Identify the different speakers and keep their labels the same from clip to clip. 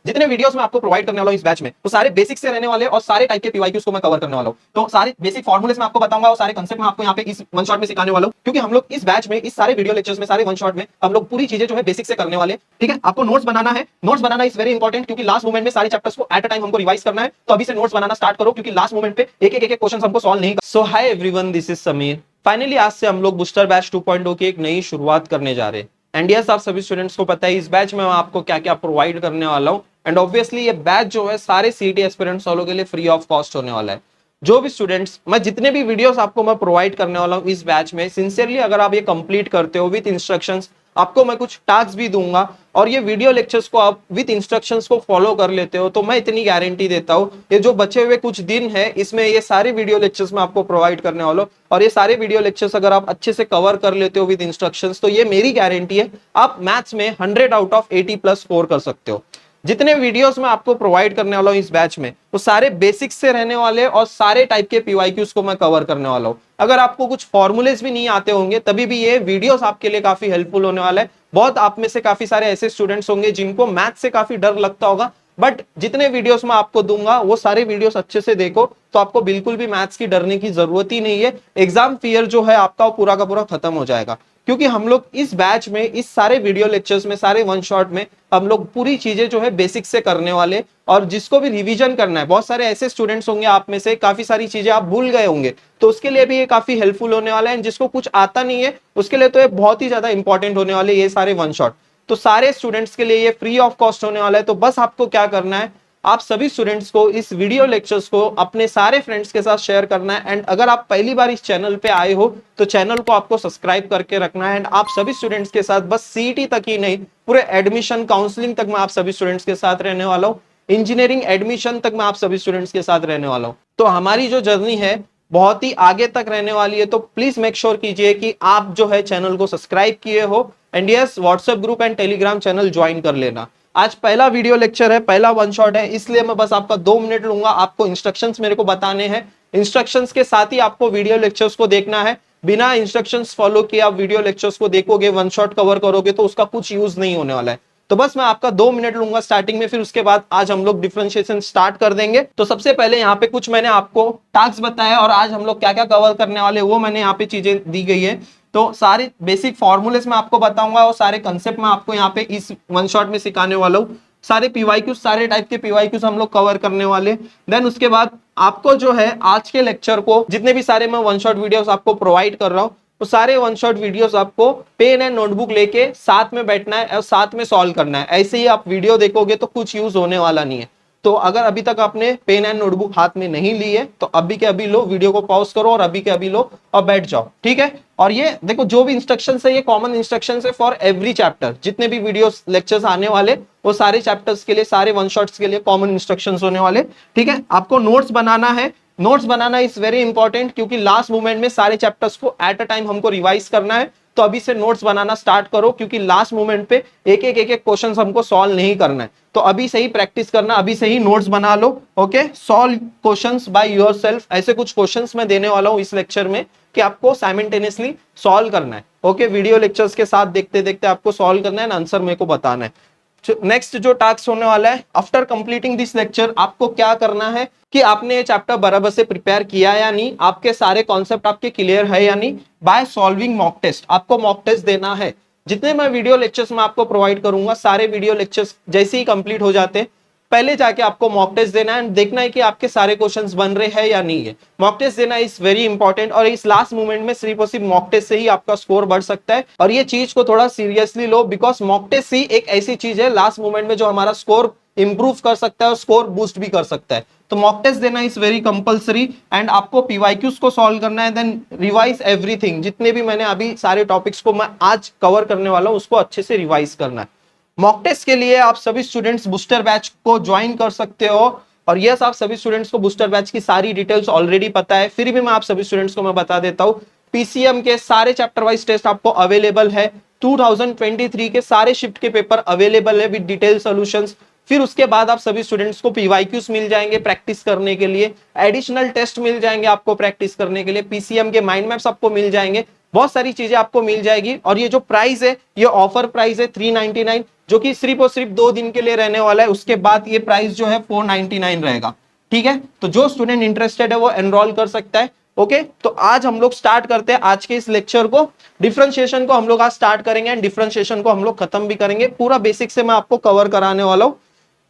Speaker 1: जितने वीडियोस मैं आपको प्रोवाइड करने वाला हूं इस बैच में वो सारे बेसिक से रहने वाले और सारे टाइप के पीवाईक्यूज को मैं कवर करने वाला हूं। तो सारे बेसिक फॉर्मुलेस मैं आपको बताऊंगा और सारे कंसेप्ट मैं आपको यहाँ पे इस वन शॉट में सिखाने वाला हूं, क्योंकि हम लोग इस बैच में इस सारे वीडियो लेक्चर्स में सारे वन शॉट में हम लोग पूरी चीजें जो है बेसिक से करने वाले। ठीक है, आपको नोट्स बनाना है। Notes banana is very important, क्योंकि लास्ट मोमेंट में सारे चैप्टर्स को एट अ टाइम हमको रिवाइज करना है। तो अभी से नोट्स बनाना स्टार्ट करो, क्योंकि लास्ट मोमेंट पे एक एक क्वेश्चन हमको सॉल्व नहीं। So hi everyone, this is Sameer. Finally आज से हम लोग बूस्टर बैच 2.0 की एक नई शुरुआत करने जा रहे हैं। एंड यस, आप सभी स्टूडेंट्स को पता है इस बैच में मैं आपको क्या क्या प्रोवाइड करने वाला हूं। एंड ऑब्वियसली ये बैच जो है सारे सीईटी एस्पिरेंट्स वालों के लिए फ्री ऑफ कॉस्ट होने वाला है। जो भी स्टूडेंट्स, मैं जितने भी वीडियोस आपको मैं प्रोवाइड करने वाला हूं इस बैच में, सिंसियरली अगर आप ये कंप्लीट करते हो विद इंस्ट्रक्शंस, आपको मैं कुछ टास्क भी दूंगा और ये वीडियो लेक्चर्स को आप विद इंस्ट्रक्शंस को फॉलो कर लेते हो, तो मैं इतनी गारंटी देता हूं ये जो बचे हुए कुछ दिन है इसमें ये सारे वीडियो लेक्चर्स मैं आपको प्रोवाइड करने वाला हूं। और ये सारे वीडियो लेक्चर्स अगर आप अच्छे से कवर कर लेते हो विद इंस्ट्रक्शंस, तो ये मेरी गारंटी है आप मैथ्स में 100 आउट ऑफ 80 प्लस स्कोर कर सकते हो। जितने वीडियोस मैं आपको प्रोवाइड करने वाला हूं इस बैच में वो सारे बेसिक्स से रहने वाले और सारे टाइप के पीवाईक्यूज को मैं कवर करने वाला हूं। अगर आपको कुछ फॉर्मूलेस भी नहीं आते होंगे तभी भी ये वीडियोस आपके लिए काफी हेल्पफुल होने वाला है। बहुत आप में से काफी सारे ऐसे स्टूडेंट्स होंगे जिनको मैथ से काफी डर लगता होगा, बट जितने वीडियोस मैं आपको दूंगा वो सारे वीडियोस अच्छे से देखो तो आपको बिल्कुल भी मैथ्स की डरने की जरूरत ही नहीं है। एग्जाम फियर जो है आपका वो पूरा का पूरा खत्म हो जाएगा, क्योंकि हम लोग इस बैच में इस सारे वीडियो लेक्चर्स में सारे वन शॉट में हम लोग पूरी चीजें जो है बेसिक से करने वाले। और जिसको भी रिवीजन करना है, बहुत सारे ऐसे स्टूडेंट्स होंगे आप में से काफी सारी चीजें आप भूल गए होंगे, तो उसके लिए भी ये काफी हेल्पफुल होने वाला है। जिसको कुछ आता नहीं है उसके लिए तो ये बहुत ही ज्यादा इंपॉर्टेंट होने वाले ये सारे वन शॉट। तो सारे स्टूडेंट्स के लिए ये फ्री ऑफ कॉस्ट होने वाला है। तो बस आपको क्या करना है, आप सभी स्टूडेंट्स को इस वीडियो लेक्चर्स को अपने सारे फ्रेंड्स के साथ शेयर करना है। एंड अगर आप पहली बार इस चैनल पे आए हो तो चैनल को आपको सब्सक्राइब करके रखना है। एंड आप सभी स्टूडेंट्स के साथ बस सीईटी तक ही नहीं, पूरे एडमिशन काउंसलिंग तक मैं आप सभी स्टूडेंट्स के साथ रहने वाला हूँ। इंजीनियरिंग एडमिशन तक मैं आप सभी स्टूडेंट्स के साथ रहने वाला हूँ। तो हमारी जो जर्नी है बहुत ही आगे तक रहने वाली है। तो प्लीज मेक श्योर कीजिए कि आप जो है चैनल को सब्सक्राइब किए हो। And yes, WhatsApp group and Telegram channel join कर लेना। आज पहला वीडियो लेक्चर है, पहला वन शॉट है, इसलिए मैं बस आपका 2 मिनट लूंगा। आपको इंस्ट्रक्शंस मेरे को बताने हैं, इंस्ट्रक्शंस के साथ ही आपको वीडियो लेक्चर्स को देखना है। बिना इंस्ट्रक्शंस फॉलो किए आप वीडियो लेक्चर्स को देखोगे, वन शॉट कवर करोगे तो उसका कुछ यूज नहीं होने वाला है। तो बस मैं आपका 2 मिनट लूंगा स्टार्टिंग में, फिर उसके बाद आज हम लोग डिफरेंशिएशन स्टार्ट कर देंगे। तो सबसे पहले यहाँ पे कुछ मैंने आपको टास्क बताया और आज हम लोग क्या क्या कवर करने वाले वो मैंने यहाँ पे चीजें दी गई है। तो सारे बेसिक फॉर्मूलेस मैं आपको बताऊंगा और सारे कंसेप्ट मैं आपको यहाँ पे इस वन शॉट में सिखाने वाला हूँ। सारे पीवाईक्यूज, सारे टाइप के पीवाईक्यूज हम लोग कवर करने वाले। देन उसके बाद आपको जो है आज के लेक्चर को जितने भी सारे मैं वन शॉट वीडियोस आपको प्रोवाइड कर रहा हूँ तो सारे वन शॉट वीडियोस आपको पेन एंड नोटबुक लेके साथ में बैठना है और साथ में सॉल्व करना है। ऐसे ही आप वीडियो देखोगे तो कुछ यूज होने वाला नहीं है। तो अगर अभी तक आपने पेन एंड नोटबुक हाथ में नहीं ली है तो अभी के अभी लो, वीडियो को पॉज करो और अभी के अभी लो और बैठ जाओ। ठीक है, और ये देखो जो भी इंस्ट्रक्शंस है ये कॉमन इंस्ट्रक्शंस है फॉर एवरी चैप्टर। जितने भी वीडियोस लेक्चर्स आने वाले वो सारे चैप्टर्स के लिए, सारे वन शॉट्स के लिए कॉमन इंस्ट्रक्शंस होने वाले। ठीक है, आपको नोट्स बनाना है। Notes banana is very important, क्योंकि लास्ट मोमेंट में सारे चैप्टर्स को एट अ टाइम हमको रिवाइज करना है। तो अभी से नोट्स बनाना स्टार्ट करो, क्योंकि लास्ट मोमेंट पे एक एक क्वेश्चन हमको सॉल्व नहीं करना है। तो अभी से ही प्रैक्टिस करना, अभी से ही नोट्स बना लो। Okay, solve questions by yourself. ऐसे कुछ क्वेश्चंस मैं देने वाला हूं इस लेक्चर में कि आपको साइमल्टेनियसली सॉल्व करना है। ओके, वीडियो लेक्चर्स के साथ देखते देखते आपको सॉल्व करना है, आंसर मेरे को बताना है। नेक्स्ट जो टास्क होने वाला है, आफ्टर कंप्लीटिंग दिस लेक्चर आपको क्या करना है कि आपने ये चैप्टर बराबर से प्रिपेयर किया या नहीं, आपके सारे कॉन्सेप्ट आपके क्लियर है या नहीं। बाय सॉल्विंग मॉक टेस्ट, आपको मॉक टेस्ट देना है। जितने मैं वीडियो लेक्चर्स में आपको प्रोवाइड करूंगा सारे वीडियो लेक्चर्स जैसे ही कंप्लीट हो जाते हैं पहले जाके आपको मॉक टेस्ट देना है एंड देखना है कि आपके सारे क्वेश्चंस बन रहे हैं या नहीं है। मॉक टेस्ट देना इज वेरी इंपॉर्टेंट और इस लास्ट मोमेंट में सिर्फ और सिर्फ मॉक टेस्ट से ही आपका स्कोर बढ़ सकता है। और ये चीज को थोड़ा सीरियसली लो, बिकॉज मॉक टेस्ट ही एक ऐसी चीज है लास्ट मोमेंट में जो हमारा स्कोर इंप्रूव कर सकता है और स्कोर बूस्ट भी कर सकता है। तो मॉक टेस्ट देना इज वेरी कंपलसरी एंड आपको पीवाईक्यूज को सॉल्व करना है। देन रिवाइज एवरीथिंग, जितने भी मैंने अभी सारे टॉपिक्स को मैं आज कवर करने वाला हूं उसको अच्छे से रिवाइज करना है। मॉक टेस्ट के लिए आप सभी स्टूडेंट्स बूस्टर बैच को ज्वाइन कर सकते हो। और यस, आप सभी स्टूडेंट्स को बूस्टर बैच की सारी डिटेल्स ऑलरेडी पता है, फिर भी मैं आप सभी स्टूडेंट्स को मैं बता देता हूं। पीसीएम के सारे चैप्टर वाइज टेस्ट आपको अवेलेबल है। 2023 के सारे शिफ्ट के पेपर अवेलेबल है विद डिटेल सॉल्यूशंस। फिर उसके बाद आप सभी स्टूडेंट्स को पीवाईक्यूज मिल जाएंगे प्रैक्टिस करने के लिए, एडिशनल टेस्ट मिल जाएंगे आपको प्रैक्टिस करने के लिए, पीसीएम के माइंड मैप्स आपको मिल जाएंगे, बहुत सारी चीजें आपको मिल जाएगी। और ये जो प्राइस है ये ऑफर प्राइस है 399। जो कि सिर्फ और सिर्फ 2 दिन के लिए रहने वाला है। उसके बाद ये प्राइस जो है 499 रहेगा। ठीक है, तो जो स्टूडेंट इंटरेस्टेड है वो एनरोल कर सकता है। ओके, तो आज हम लोग स्टार्ट करते हैं आज के इस लेक्चर को। डिफरेंशिएशन को हम लोग आज स्टार्ट करेंगे एंड डिफरेंशिएशन को हम लोग खत्म भी करेंगे। पूरा बेसिक से मैं आपको कवर कराने वाला हूं।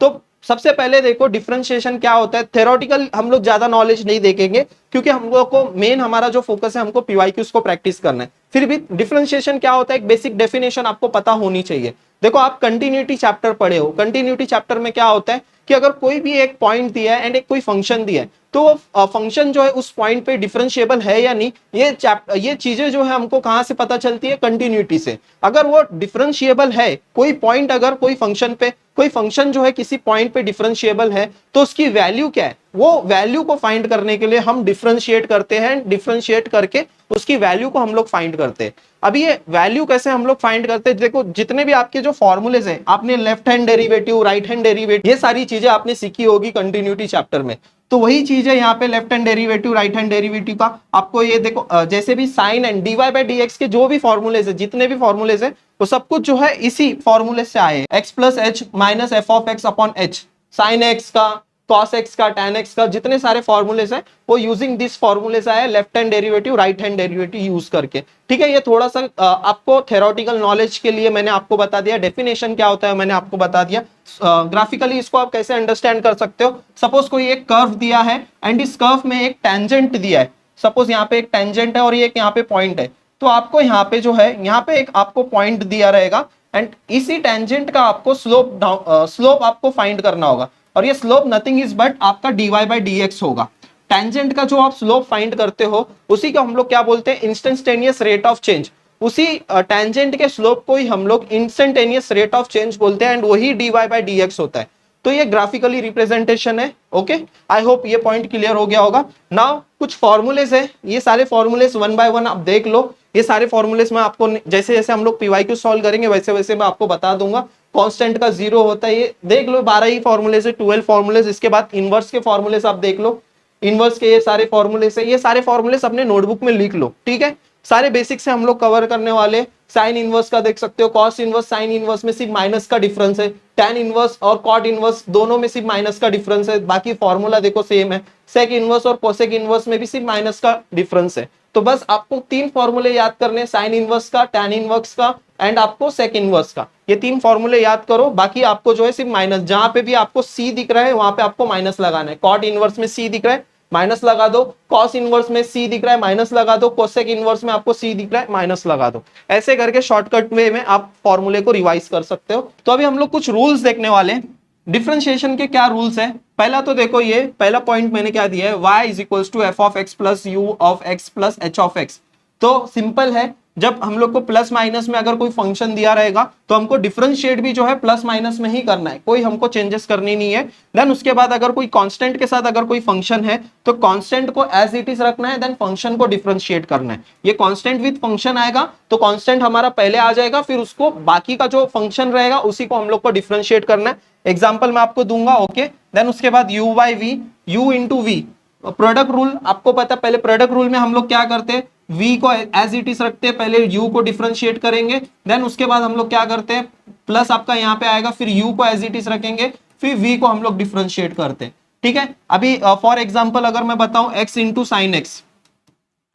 Speaker 1: तो सबसे पहले देखो डिफरेंशिएशन क्या होता है। थ्योरेटिकल हम लोग ज्यादा नॉलेज नहीं देखेंगे क्योंकि हम लोग को मेन हमारा जो फोकस है हमको पीवाईक्यूज को प्रैक्टिस करना है। फिर भी डिफरेंशिएशन क्या होता है एक बेसिक डेफिनेशन आपको पता होनी चाहिए। देखो आप कंटिन्यूटी चैप्टर पढ़े हो, कंटिन्यूटी चैप्टर में क्या होता है कि अगर कोई भी एक पॉइंट दिया है एंड एक कोई फंक्शन दिया है तो फंक्शन जो है उस पॉइंट पे डिफरेंशिएबल है या नहीं, ये चीजें जो है हमको कहां से पता चलती है, कंटिन्यूटी से। अगर वो डिफरेंशिएबल है, कोई पॉइंट अगर कोई फंक्शन पे, कोई फंक्शन जो है किसी पॉइंट पे डिफरेंशिएबल है तो उसकी वैल्यू क्या है, वो वैल्यू को फाइंड करने के लिए हम डिफरेंशिएट करते हैं। डिफरेंशिएट करके उसकी वैल्यू को हम लोग फाइंड करते हैं। अभी ये वैल्यू कैसे हम लोग फाइंड करते हैं, देखो जितने भी आपके जो फॉर्मूलेज हैं, आपने left hand derivative, right hand derivative, ये सारी चीजें आपने सीखी होगी कंटिन्यूटी चैप्टर में। तो वही चीज है यहाँ पे left hand derivative, right hand derivative का। आपको ये देखो जैसे भी sine and dy by dx के जो भी फॉर्मूलेज है, जितने भी फॉर्मूलेज है वो सब कुछ जो है इसी फॉर्मूले से आए। x plus H minus F of x upon H, sine x का, cos x का, tan x का, जितने सारे फॉर्मूलेज हैं वो यूजिंग दिस फॉर्मूले से आए, left hand derivative, right hand derivative use करके। ठीक है, ये थोड़ा सा आपको थ्योरेटिकल नॉलेज के लिए मैंने आपको बता दिया। डेफिनेशन क्या होता है मैंने आपको बता दिया। ग्राफिकली इसको आप कैसे अंडरस्टैंड कर सकते हो। सपोज कोई एक कर्व दिया है एंड इस कर्व में एक टेंजेंट दिया है। सपोज यहाँ पे एक टेंजेंट है और ये एक यहाँ पे पॉइंट है। तो आपको यहाँ पे जो है, यहाँ पे एक आपको पॉइंट दिया रहेगा एंड इसी टेंजेंट का आपको स्लोप आपको फाइंड करना होगा। और ये स्लोप नथिंग इज बट आपका dy बाई dx होगा। टेंजेंट का जो आप स्लोप फाइंड करते हो उसी को हम लोग क्या बोलते हैं, इंस्टेंटेनियस रेट ऑफ चेंज। उसी टेंजेंट के स्लोप को ही हम लोग इंस्टेंटेनियस रेट ऑफ चेंज बोलते हैं एंड वही dy बाई dx होता है। तो ये ग्राफिकली रिप्रेजेंटेशन है। ओके, आई होप ये पॉइंट क्लियर हो गया होगा। नाउ कुछ फॉर्मूलेज है, ये सारे फॉर्मूलेज वन बाय वन आप देख लो। ये सारे फॉर्मूलेज में आपको जैसे जैसे हम लोग पीवाईक्यू सॉल्व करेंगे वैसे वैसे मैं आपको बता दूंगा। कांस्टेंट का 0 होता है, ये देख लो। 12 ही फॉर्मूलेज है, 12 फॉर्मूलेज। इसके बाद इनवर्स के फॉर्मूलेज आप देख लो, इनवर्स के ये सारे फॉर्मूलेज है। ये सारे फॉर्मूलेज अपने नोटबुक में लिख लो। ठीक है, सारे बेसिक से हम लोग कवर करने वाले। साइन इनवर्स का देख सकते हो, कॉस इनवर्स, साइन इनवर्स में सिर्फ माइनस का डिफरेंस है। टैन इनवर्स और कॉट इनवर्स दोनों में सिर्फ माइनस का डिफरेंस है, बाकी फॉर्मूला देखो सेम है। सेक इनवर्स और कोसेक इनवर्स में भी सिर्फ माइनस का डिफरेंस है। तो बस आपको 3 फॉर्मूले याद करने, साइन इनवर्स का, टैन इनवर्स का एंड आपको सेक इनवर्स का। ये 3 फॉर्मूले याद करो। बाकी आपको जो है सिर्फ माइनस, जहां पे भी आपको सी दिख रहा है वहां पे आपको माइनस लगाना है। कॉट इनवर्स में सी दिख रहा है, माइनस लगा दो। कॉस इनवर्स में सी दिख रहा है, माइनस लगा दो। कोसेक इनवर्स में आपको सी दिख रहा है, माइनस लगा दो। ऐसे करके शॉर्टकट वे में आप फॉर्मूले को रिवाइज कर सकते हो। तो अभी हम लोग कुछ रूल्स देखने वाले हैं। डिफरेंशिएशन के क्या रूल्स है, पहला तो देखो, ये पहला पॉइंट मैंने क्या दिया है, y is equals to F of X plus U of X plus H of X. तो सिंपल है, जब हम लोग को प्लस माइनस में अगर कोई फंक्शन दिया रहेगा तो हमको डिफरेंशिएट भी जो है प्लस माइनस में ही करना है, कोई हमको चेंजेस करनी नहीं है। देन उसके बाद अगर कोई कांस्टेंट के साथ अगर कोई फंक्शन है तो कांस्टेंट को एज इट इज रखना है, देन फंक्शन को डिफरेंशिएट करना है। ये कांस्टेंट विद फंक्शन आएगा तो कांस्टेंट हमारा पहले आ जाएगा, फिर उसको बाकी का जो फंक्शन रहेगा उसी को हम लोग को डिफरेंशिएट करना है। एग्जाम्पल मैं आपको दूंगा। ओके, देन उसके बाद u by V, u into वी। प्रोडक्ट रूल आपको पता, पहले प्रोडक्ट रूल में हम लोग क्या करते हैं, v को एज इट इज रखते हैं, पहले u को डिफरेंशिएट करेंगे। देन उसके बाद हम लोग क्या करते हैं, प्लस आपका यहाँ पे आएगा, फिर u को एज इट इज रखेंगे, फिर v को हम लोग डिफरेंशिएट करते हैं। ठीक है, अभी फॉर एग्जाम्पल अगर मैं बताऊं x into sine x,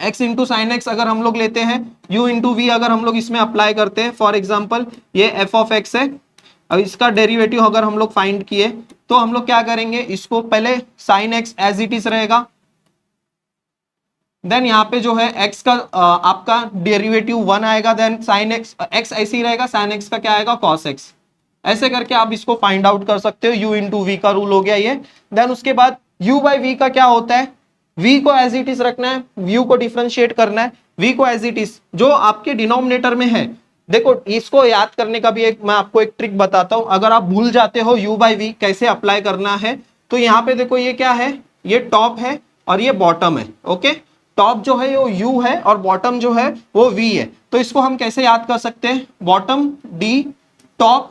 Speaker 1: x into sine x अगर हम लोग लेते हैं, u इंटू वी अगर हम लोग इसमें अप्लाई करते हैं, फॉर एग्जाम्पल ये f ऑफ x है। अब इसका डेरिवेटिव अगर हम लोग फाइंड किए तो हम लोग क्या करेंगे, इसको पहले sine X as it is रहेगा। देन यहाँ पे जो है x का आपका डेरिवेटिव 1 आएगा। देन साइन एक्स, x ऐसे ही रहेगा, साइन एक्स का क्या आएगा, कॉस एक्स। ऐसे करके आप इसको फाइंड आउट कर सकते हो। u इंटू वी का रूल हो गया ये। देन उसके बाद u बाई वी का क्या होता है, v को एज इट इज रखना है, u को डिफरेंशिएट करना है। v को एज इट इज जो आपके डिनोमिनेटर में है, देखो इसको याद करने का भी एक मैं आपको एक ट्रिक बताता हूं। अगर आप भूल जाते हो u बाई वी कैसे अप्लाई करना है, तो यहाँ पे देखो ये क्या है, ये टॉप है और ये बॉटम है। ओके, टॉप जो है वो u है और बॉटम जो है वो v है। तो इसको हम कैसे याद कर सकते हैं, bottom d top,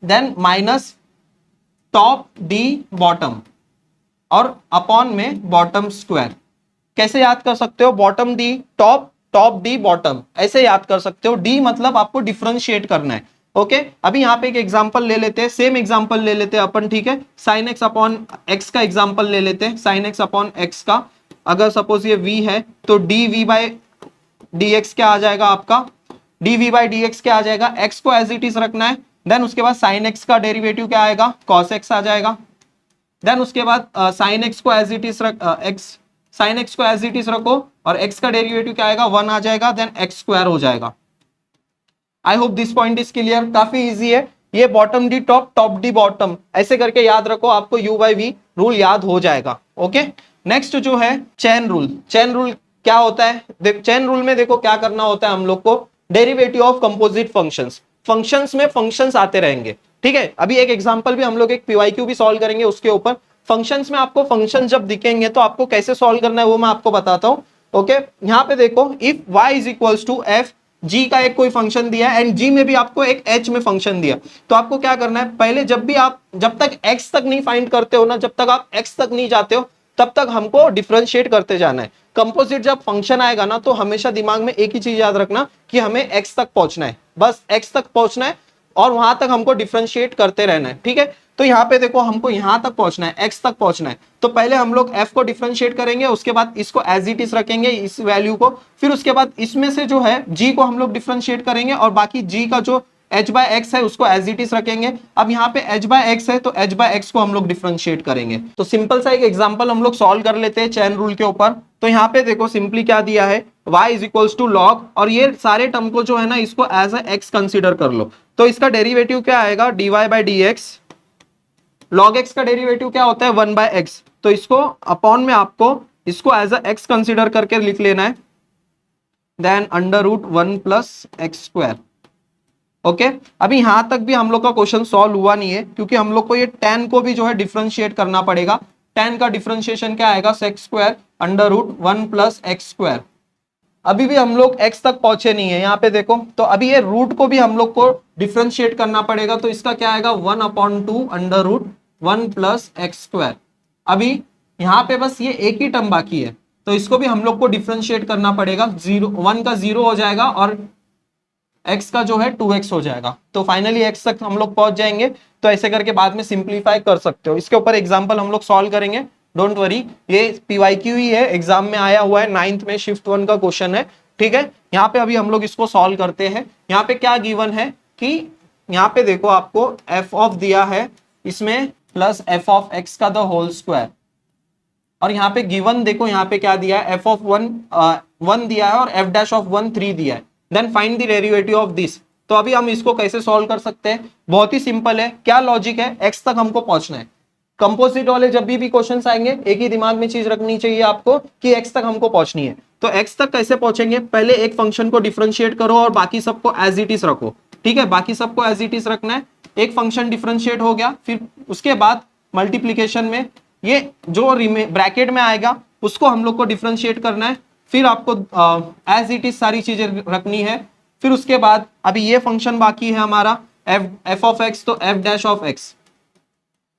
Speaker 1: then minus top d bottom और अपॉन में बॉटम स्क्वायर। कैसे याद कर सकते हो, bottom d top, top d bottom, ऐसे याद कर सकते हो। d मतलब आपको डिफरेंशिएट करना है। ओके अभी यहाँ पे एक एग्जांपल ले लेते हैं, सेम एग्जांपल ले लेते हैं अपन, ठीक है। साइन एक्स अपॉन एक्स का एग्जांपल ले लेते हैं, साइन एक्स अपॉन एक्स का। अगर सपोज ये v है तो D V by D X क्या आ जाएगा आपका, D V by D X क्या आ जाएगा, x को एज इट इज रखना है। देन उसके बाद साइन एक्स का डेरिवेटिव क्या आएगा, कॉस एक्स आ जाएगा। देन उसके बाद साइन एक्स को as it is X, sine X को एज इट इज रखो और x का डेरिवेटिव क्या आएगा, 1 आ जाएगा। देन एक्स स्क्वायर हो जाएगा। आई hope this point is clear, काफी इजी है ये, bottom D top, top D bottom, ऐसे करके याद रखो, आपको u बाई वी रूल याद हो जाएगा। ओके नेक्स्ट जो है चेन रूल। चेन रूल क्या होता है, चेन रूल में देखो क्या करना होता है हम लोग को, derivative of composite functions, functions में फंक्शंस आते रहेंगे, ठीक है। अभी एक एग्जांपल भी हम लोग एक पीवाईक्यू भी सॉल्व करेंगे उसके ऊपर। फंक्शंस में आपको फंक्शन जब दिखेंगे तो आपको कैसे सॉल्व करना है वो मैं आपको बताता हूं। ओके यहाँ पे देखो, if y is equals to F, g का एक कोई फंक्शन दिया है एंड g में भी आपको एक h में फंक्शन दिया, तो आपको क्या करना है, पहले जब भी आप, जब तक x तक नहीं फाइंड करते हो ना, जब तक आप x तक नहीं जाते हो तब तक हमको डिफरेंशिएट करते जाना है। कंपोजिट जब फंक्शन आएगा ना तो हमेशा दिमाग में एक ही चीज याद रखना कि हमें x तक पहुंचना है, बस x तक पहुंचना है और वहां तक हमको डिफरेंशिएट करते रहना है, ठीक है। तो यहाँ पे देखो हमको यहां तक पहुंचना है, x तक पहुंचना है, तो पहले हम लोग f को डिफरेंशिएट करेंगे, उसके बाद इसको एज इट इज रखेंगे इस वैल्यू को, फिर उसके बाद इसमें से जो है g को हम लोग डिफरेंशिएट करेंगे और बाकी g का जो h बाय एक्स है उसको एज इट इज रखेंगे। अब यहाँ पे h बाय एक्स है तो h बाय एक्स को हम लोग डिफरेंशिएट करेंगे। तो सिंपल सा एक एग्जांपल हम लोग सॉल्व कर लेते हैं चेन रूल के ऊपर। तो यहाँ पे देखो सिंपली क्या दिया है, y is equals to log, और ये सारे टर्म को जो है ना इसको एज अ x कंसीडर कर लो, तो इसका डेरिवेटिव क्या आएगा, dy by D x. Log x का डेरिवेटिव क्या होता है, 1 बाय एक्स, तो इसको अपॉन में आपको इसको एज अ x कंसीडर करके लिख लेना है, then under root 1 plus X square. Okay अभी यहां तक भी हम लोग का क्वेश्चन सॉल्व हुआ नहीं है, क्योंकि हम लोग को ये tan को भी जो है डिफरेंशिएट करना पड़ेगा। tan का डिफरेंशिएशन क्या आएगा, sec X square under root 1 plus X square. अभी भी हम लोग x तक पहुंचे नहीं है, यहाँ पे देखो, तो अभी ये रूट को भी हम लोग को डिफरेंशिएट करना पड़ेगा, तो इसका क्या आएगा, 1/2 under root 1 plus X square. अभी यहाँ पे बस ये एक ही टर्म बाकी है, तो इसको भी हम लोग को डिफरेंशिएट करना पड़ेगा, 1 का 0 हो जाएगा और x का जो है 2x हो जाएगा, तो फाइनली x तक हम लोग पहुंच जाएंगे। तो ऐसे करके बाद में सिंप्लीफाई कर सकते हो, इसके ऊपर एग्जांपल हम लोग सॉल्व करेंगे, डोंट वरी, ये पीवाईक्यू ही है, एग्जाम में आया हुआ है, 9th में शिफ्ट 1 का क्वेश्चन है, ठीक है। यहाँ पे अभी हम लोग इसको सॉल्व करते हैं। यहाँ पे क्या गिवन है कि यहाँ पे देखो आपको f ऑफ दिया है इसमें प्लस f ऑफ x का द होल स्क्वायर, और यहाँ पे गिवन देखो यहाँ पे क्या दिया है, f ऑफ 1 दिया है और f डैश ऑफ 1 3 दिया है। Then find the derivative of this. तो अभी हम इसको कैसे सॉल्व कर सकते हैं, बहुत ही सिंपल है, क्या लॉजिक है, x तक हमको पहुंचना है। कंपोजिट वाले जब भी क्वेश्चंस आएंगे एक ही दिमाग में चीज रखनी चाहिए आपको कि x तक हमको पहुंचनी है। तो x तक कैसे पहुंचेंगे, पहले एक फंक्शन को डिफरेंशिएट करो और बाकी सबको एज इट इज रखो, ठीक है, बाकी सबको एज इट इज रखना है। एक फंक्शन डिफरेंशिएट हो गया, फिर उसके बाद मल्टीप्लीकेशन में ये जो ब्रैकेट में आएगा उसको हम लोग को डिफरेंशिएट करना है, फिर आपको एज इट इज सारी चीजें रखनी है। फिर उसके बाद अभी ये फंक्शन बाकी है हमारा f ऑफ x, तो f डैश ऑफ x।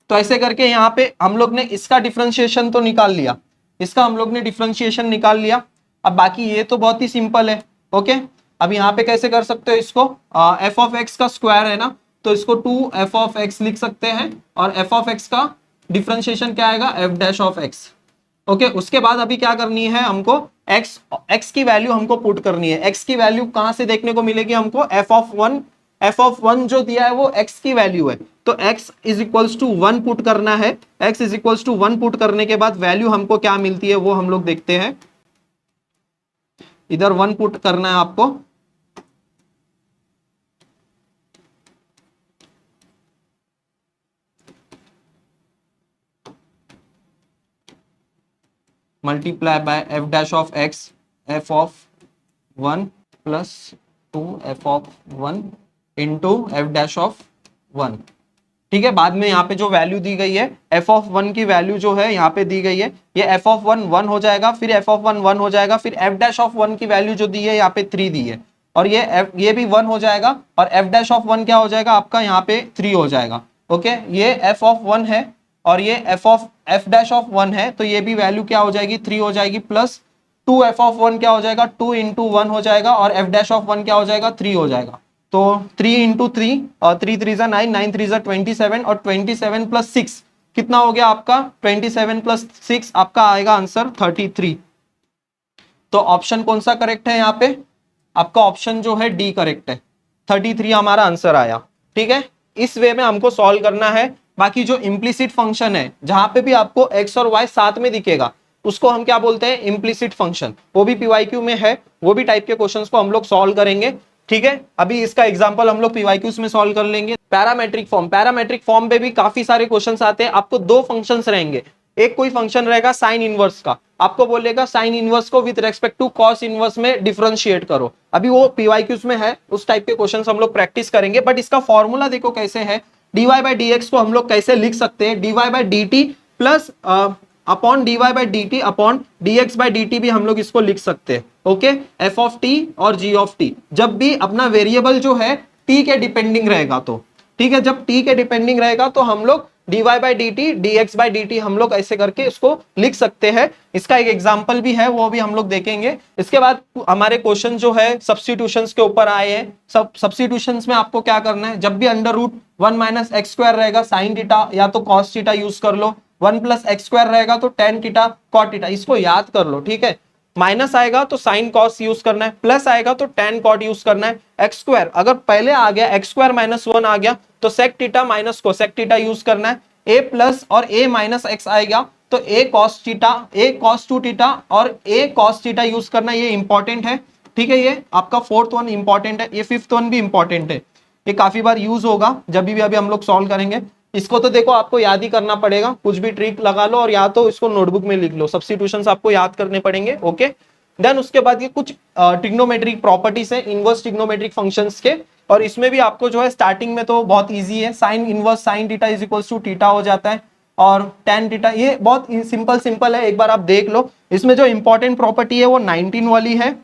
Speaker 1: तो ऐसे करके यहाँ पे हम लोग ने इसका डिफरेंशिएशन तो निकाल लिया, इसका हम लोग ने डिफरेंशिएशन निकाल लिया। अब बाकी ये तो बहुत ही सिंपल है। ओके अब यहाँ पे कैसे कर सकते हो इसको, f ऑफ x का स्क्वायर है ना, तो इसको 2f ऑफ x लिख सकते हैं, और f ऑफ x का डिफरेंशिएशन क्या आएगा, f dash of x। Okay उसके बाद अभी क्या करनी है हमको, x की वैल्यू हमको पुट करनी है। x की वैल्यू कहां से देखने को मिलेगी हमको, f ऑफ 1 जो दिया है वो x की वैल्यू है, तो x is equals to 1 put करना है। x is equals to 1 put करने के बाद वैल्यू हमको क्या मिलती है वो हम लोग देखते हैं, इधर 1 पुट करना है आपको, multiply by f dash of x, f of 1 plus 2f of 1 into f dash of 1, ठीक है। बाद में यहाँ पे जो वैल्यू दी गई है f ऑफ 1 की वैल्यू जो है यहाँ पे दी गई है, ये f ऑफ 1 1 हो जाएगा, फिर f ऑफ 1 1 हो जाएगा, फिर f डैश ऑफ 1 की वैल्यू जो दी है यहाँ पे 3 दी है, और ये भी 1 हो जाएगा, और f डैश ऑफ 1 क्या हो जाएगा आपका यहाँ पे 3 हो जाएगा। ओके ये f ऑफ 1 है और ये f डैश ऑफ 1 है, तो ये भी वैल्यू क्या हो जाएगी, 3 हो जाएगी, प्लस 2f ऑफ 1 क्या हो जाएगा, 2 इंटू 1 हो जाएगा, और f डैश ऑफ 1 क्या हो जाएगा, 3 हो जाएगा। तो 3 इंटू 3 और 3 3 जा 9, 9 3 जा 27 और 27 प्लस 6 कितना हो गया आपका 27 प्लस 6 आपका आएगा आंसर 33। तो ऑप्शन कौन सा करेक्ट है यहाँ पे? आपका ऑप्शन जो है डी करेक्ट है, 33 हमारा आंसर आया। ठीक है, इस वे में हमको सॉल्व करना है। बाकी जो इम्प्लिसिट फंक्शन है जहां पे भी आपको x और y साथ में दिखेगा उसको हम क्या बोलते हैं? Implicit function. वो भी पीवाईक्यू में है, वो भी टाइप के क्वेश्चंस को हम लोग सॉल्व करेंगे। ठीक है, अभी इसका एग्जांपल हम लोग पीवाईक्यूज में सॉल्व कर लेंगे। पैरामेट्रिक फॉर्म, पैरामेट्रिक फॉर्म पे भी काफी सारे क्वेश्चंस आते हैं। आपको दो फंक्शंस रहेंगे, एक कोई फंक्शन रहेगा साइन इनवर्स का, आपको बोलेगा साइन इनवर्स को with respect to cos inverse में डिफरेंशिएट करो। अभी वो पीवाईक्यूज में है, उस टाइप के क्वेश्चंस हम लोग प्रैक्टिस करेंगे। बट इसका फॉर्मूला देखो कैसे है, dy बाई dx को हम लोग कैसे लिख सकते हैं? dy by dt plus upon dy by dt upon dx by dt भी हम लोग इसको लिख सकते हैं। ओके, f ऑफ t और g ऑफ t, जब भी अपना वेरिएबल जो है t के डिपेंडिंग रहेगा तो, ठीक है, जब t के डिपेंडिंग रहेगा तो हम लोग dy by dt dx by dt हम लोग ऐसे करके इसको लिख सकते हैं। इसका एक एग्जांपल भी है, वो भी हम लोग देखेंगे। इसके बाद हमारे क्वेश्चन जो है सब्स्टिट्यूशंस के ऊपर आए हैं। सब्स्टिट्यूशंस में आपको क्या करना है, जब भी under root 1 minus X square रहेगा साइन थीटा या तो कॉस थीटा यूज कर लो, 1 प्लस एक्स स्क्वायर रहेगा तो टेन थीटा कॉट थीटा, इसको याद कर लो। ठीक है, माइनस आएगा तो साइन कॉस यूज करना है, प्लस आएगा तो टेन कॉट यूज करना है। एक्स स्क्वायर अगर पहले आ गया, एक्स स्क्वायर माइनस 1 आ गया तो sec theta minus cosec theta use करना है। ए प्लस और ए माइनस एक्स आएगा तो ए कॉस थीटा, ए कॉस 2 थीटा और ए कॉस थीटा यूज करना, ये इंपॉर्टेंट है। ठीक है, ये आपका फोर्थ वन इंपॉर्टेंट है, ये फिफ्थ वन भी इंपॉर्टेंट है, ये काफी बार यूज होगा जब भी अभी हम लोग सॉल्व करेंगे। इसको तो देखो आपको याद ही करना पड़ेगा, कुछ भी ट्रिक लगा लो और या तो इसको नोटबुक में लिख लो, सब्स्टिट्यूशंस आपको याद करने पड़ेंगे। ओके, देन उसके बाद ये कुछ ट्रिग्नोमेट्रिक प्रॉपर्टीज है इनवर्स ट्रिग्नोमेट्रिक फंक्शंस के, और इसमें भी आपको जो है स्टार्टिंग में तो बहुत इजी है, sine inverse sine theta is equals to theta हो जाता है और टेन थीटा, ये बहुत सिंपल है, एक बार आप देख लो। इसमें जो इंपॉर्टेंट प्रॉपर्टी है वो 19 वाली है,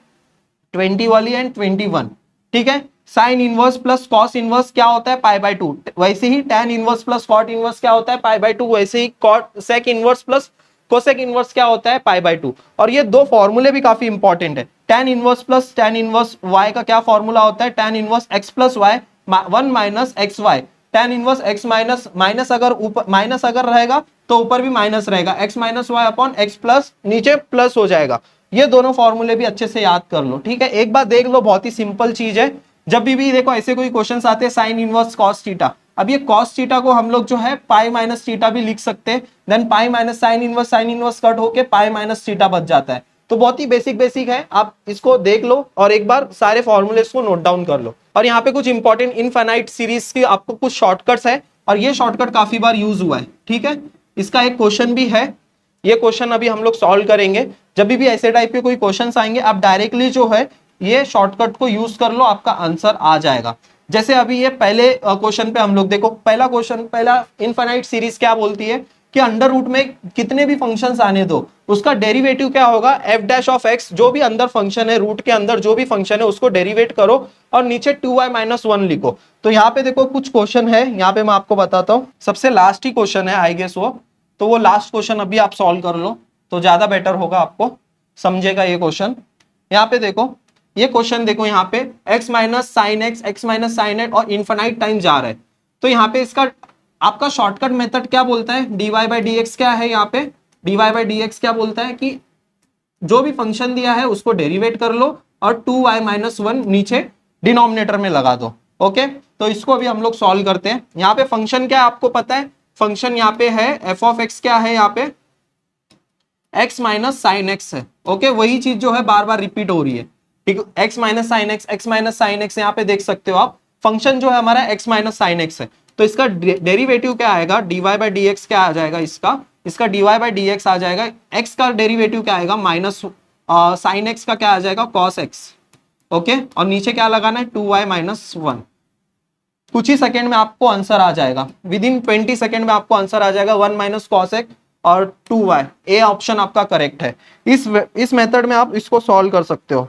Speaker 1: 20 वाली एंड 21। ठीक है, sine inverse plus cos inverse क्या होता है? Pi by 2। वैसे ही tan inverse plus cot inverse क्या होता है? Pi by 2। वैसे ही cot sec inverse plus cosec inverse क्या होता है? Pi by 2। और ये दो फॉर्मूले भी काफी इंपॉर्टेंट है। Tan inverse plus tan inverse y का क्या फॉर्मूला होता है? Tan inverse x plus y 1 minus x Y. Ten inverse x minus minus, अगर ऊपर माइनस अगर रहेगा तो ऊपर भी माइनस रहेगा, X minus Y upon X plus, नीचे प्लस हो जाएगा। ये दोनों फॉर्मूले भी अच्छे से याद कर लो। ठीक है, एक बार देख लो, बहुत ही सिंपल चीज है। जब भी देखो ऐसे कोई क्वेश्चंस आते हैं साइन इनवर्स कॉस थीटा, अब ये कॉस थीटा को हम लोग जो है पाई माइनस थीटा भी लिख सकते हैं, then pi minus sine inverse cut होके पाई माइनस थीटा बच जाता है। तो बहुत ही बेसिक है, आप इसको देख लो और एक बार सारे फॉर्मूलेस को नोट डाउन कर लो। और यहाँ पे कुछ इंपॉर्टेंट इनफाइनाइट सीरीज की आपको कुछ शॉर्टकट्स है और ये शॉर्टकट काफी बार यूज हुआ है। ठीक है, इसका एक क्वेश्चन भी है, ये क्वेश्चन अभी हम लोग सॉल्व करेंगे। जब भी ऐसे टाइप के कोई क्वेश्चंस आएंगे आप डायरेक्टली जो है ये शॉर्टकट को यूज कर लो, आपका आंसर आ जाएगा। जैसे अभी ये पहले क्वेश्चन पे हम लोग देखो, पहला क्वेश्चन, पहला इनफाइनाइट सीरीज क्या बोलती है कि अंडर रूट में कितने भी फंक्शंस आने दो उसका डेरिवेटिव क्या होगा? एफ डैश ऑफ एक्स, जो भी अंदर फंक्शन है रूट के अंदर जो भी फंक्शन है उसको डेरिवेट करो और नीचे 2y माइनस 1 लिखो। तो यहाँ पे देखो कुछ क्वेश्चन है, यहाँ पे मैं आपको बताता हूँ। सबसे लास्ट ही क्वेश्चन है आई गेस वो लास्ट क्वेश्चन अभी आप सॉल्व कर लो तो ज्यादा बेटर होगा, आपको समझेगा ये क्वेश्चन। यहाँ पे देखो, ये क्वेश्चन देखो, यहाँ पे x minus sine x, x minus sine x और इन्फिनाइट टाइम जा रहा है। तो यहाँ पे इसका आपका शॉर्टकट मेथड क्या बोलता है? dy बाई dx क्या है? यहाँ पे dy बाई dx क्या बोलता है कि जो भी फंक्शन दिया है उसको डेरिवेट कर लो और 2y माइनस 1 नीचे डिनोमिनेटर में लगा दो। ओके, तो इसको अभी हम लोग सॉल्व करते हैं। यहाँ पे फंक्शन क्या है आपको पता है? फंक्शन यहाँ पे है एफ ऑफ एक्स, क्या है यहाँ पे? एक्स माइनस साइन एक्स है। ओके, वही चीज जो है बार बार रिपीट हो रही है। ठीक, x minus sine x, x minus sine x, यहाँ पे देख सकते हो आप, फंक्शन जो है हमारा एक्स माइनस साइन एक्स है। तो इसका डेरिवेटिव क्या आएगा? dy बाई डी एक्स क्या आ जाएगा? इसका dy बाई डी एक्स आ जाएगा। x का डेरिवेटिव क्या आएगा? माइनस साइन एक्स का क्या आ जाएगा? Cos x. ओके, और नीचे क्या लगाना है? 2y minus 1। कुछ ही सेकेंड में आपको आंसर आ जाएगा, विद इन 20 सेकेंड में आपको आंसर आ जाएगा 1 माइनस कॉस एक्स और 2y। ए ऑप्शन आपका करेक्ट है। इस मेथड में आप इसको सॉल्व कर सकते हो।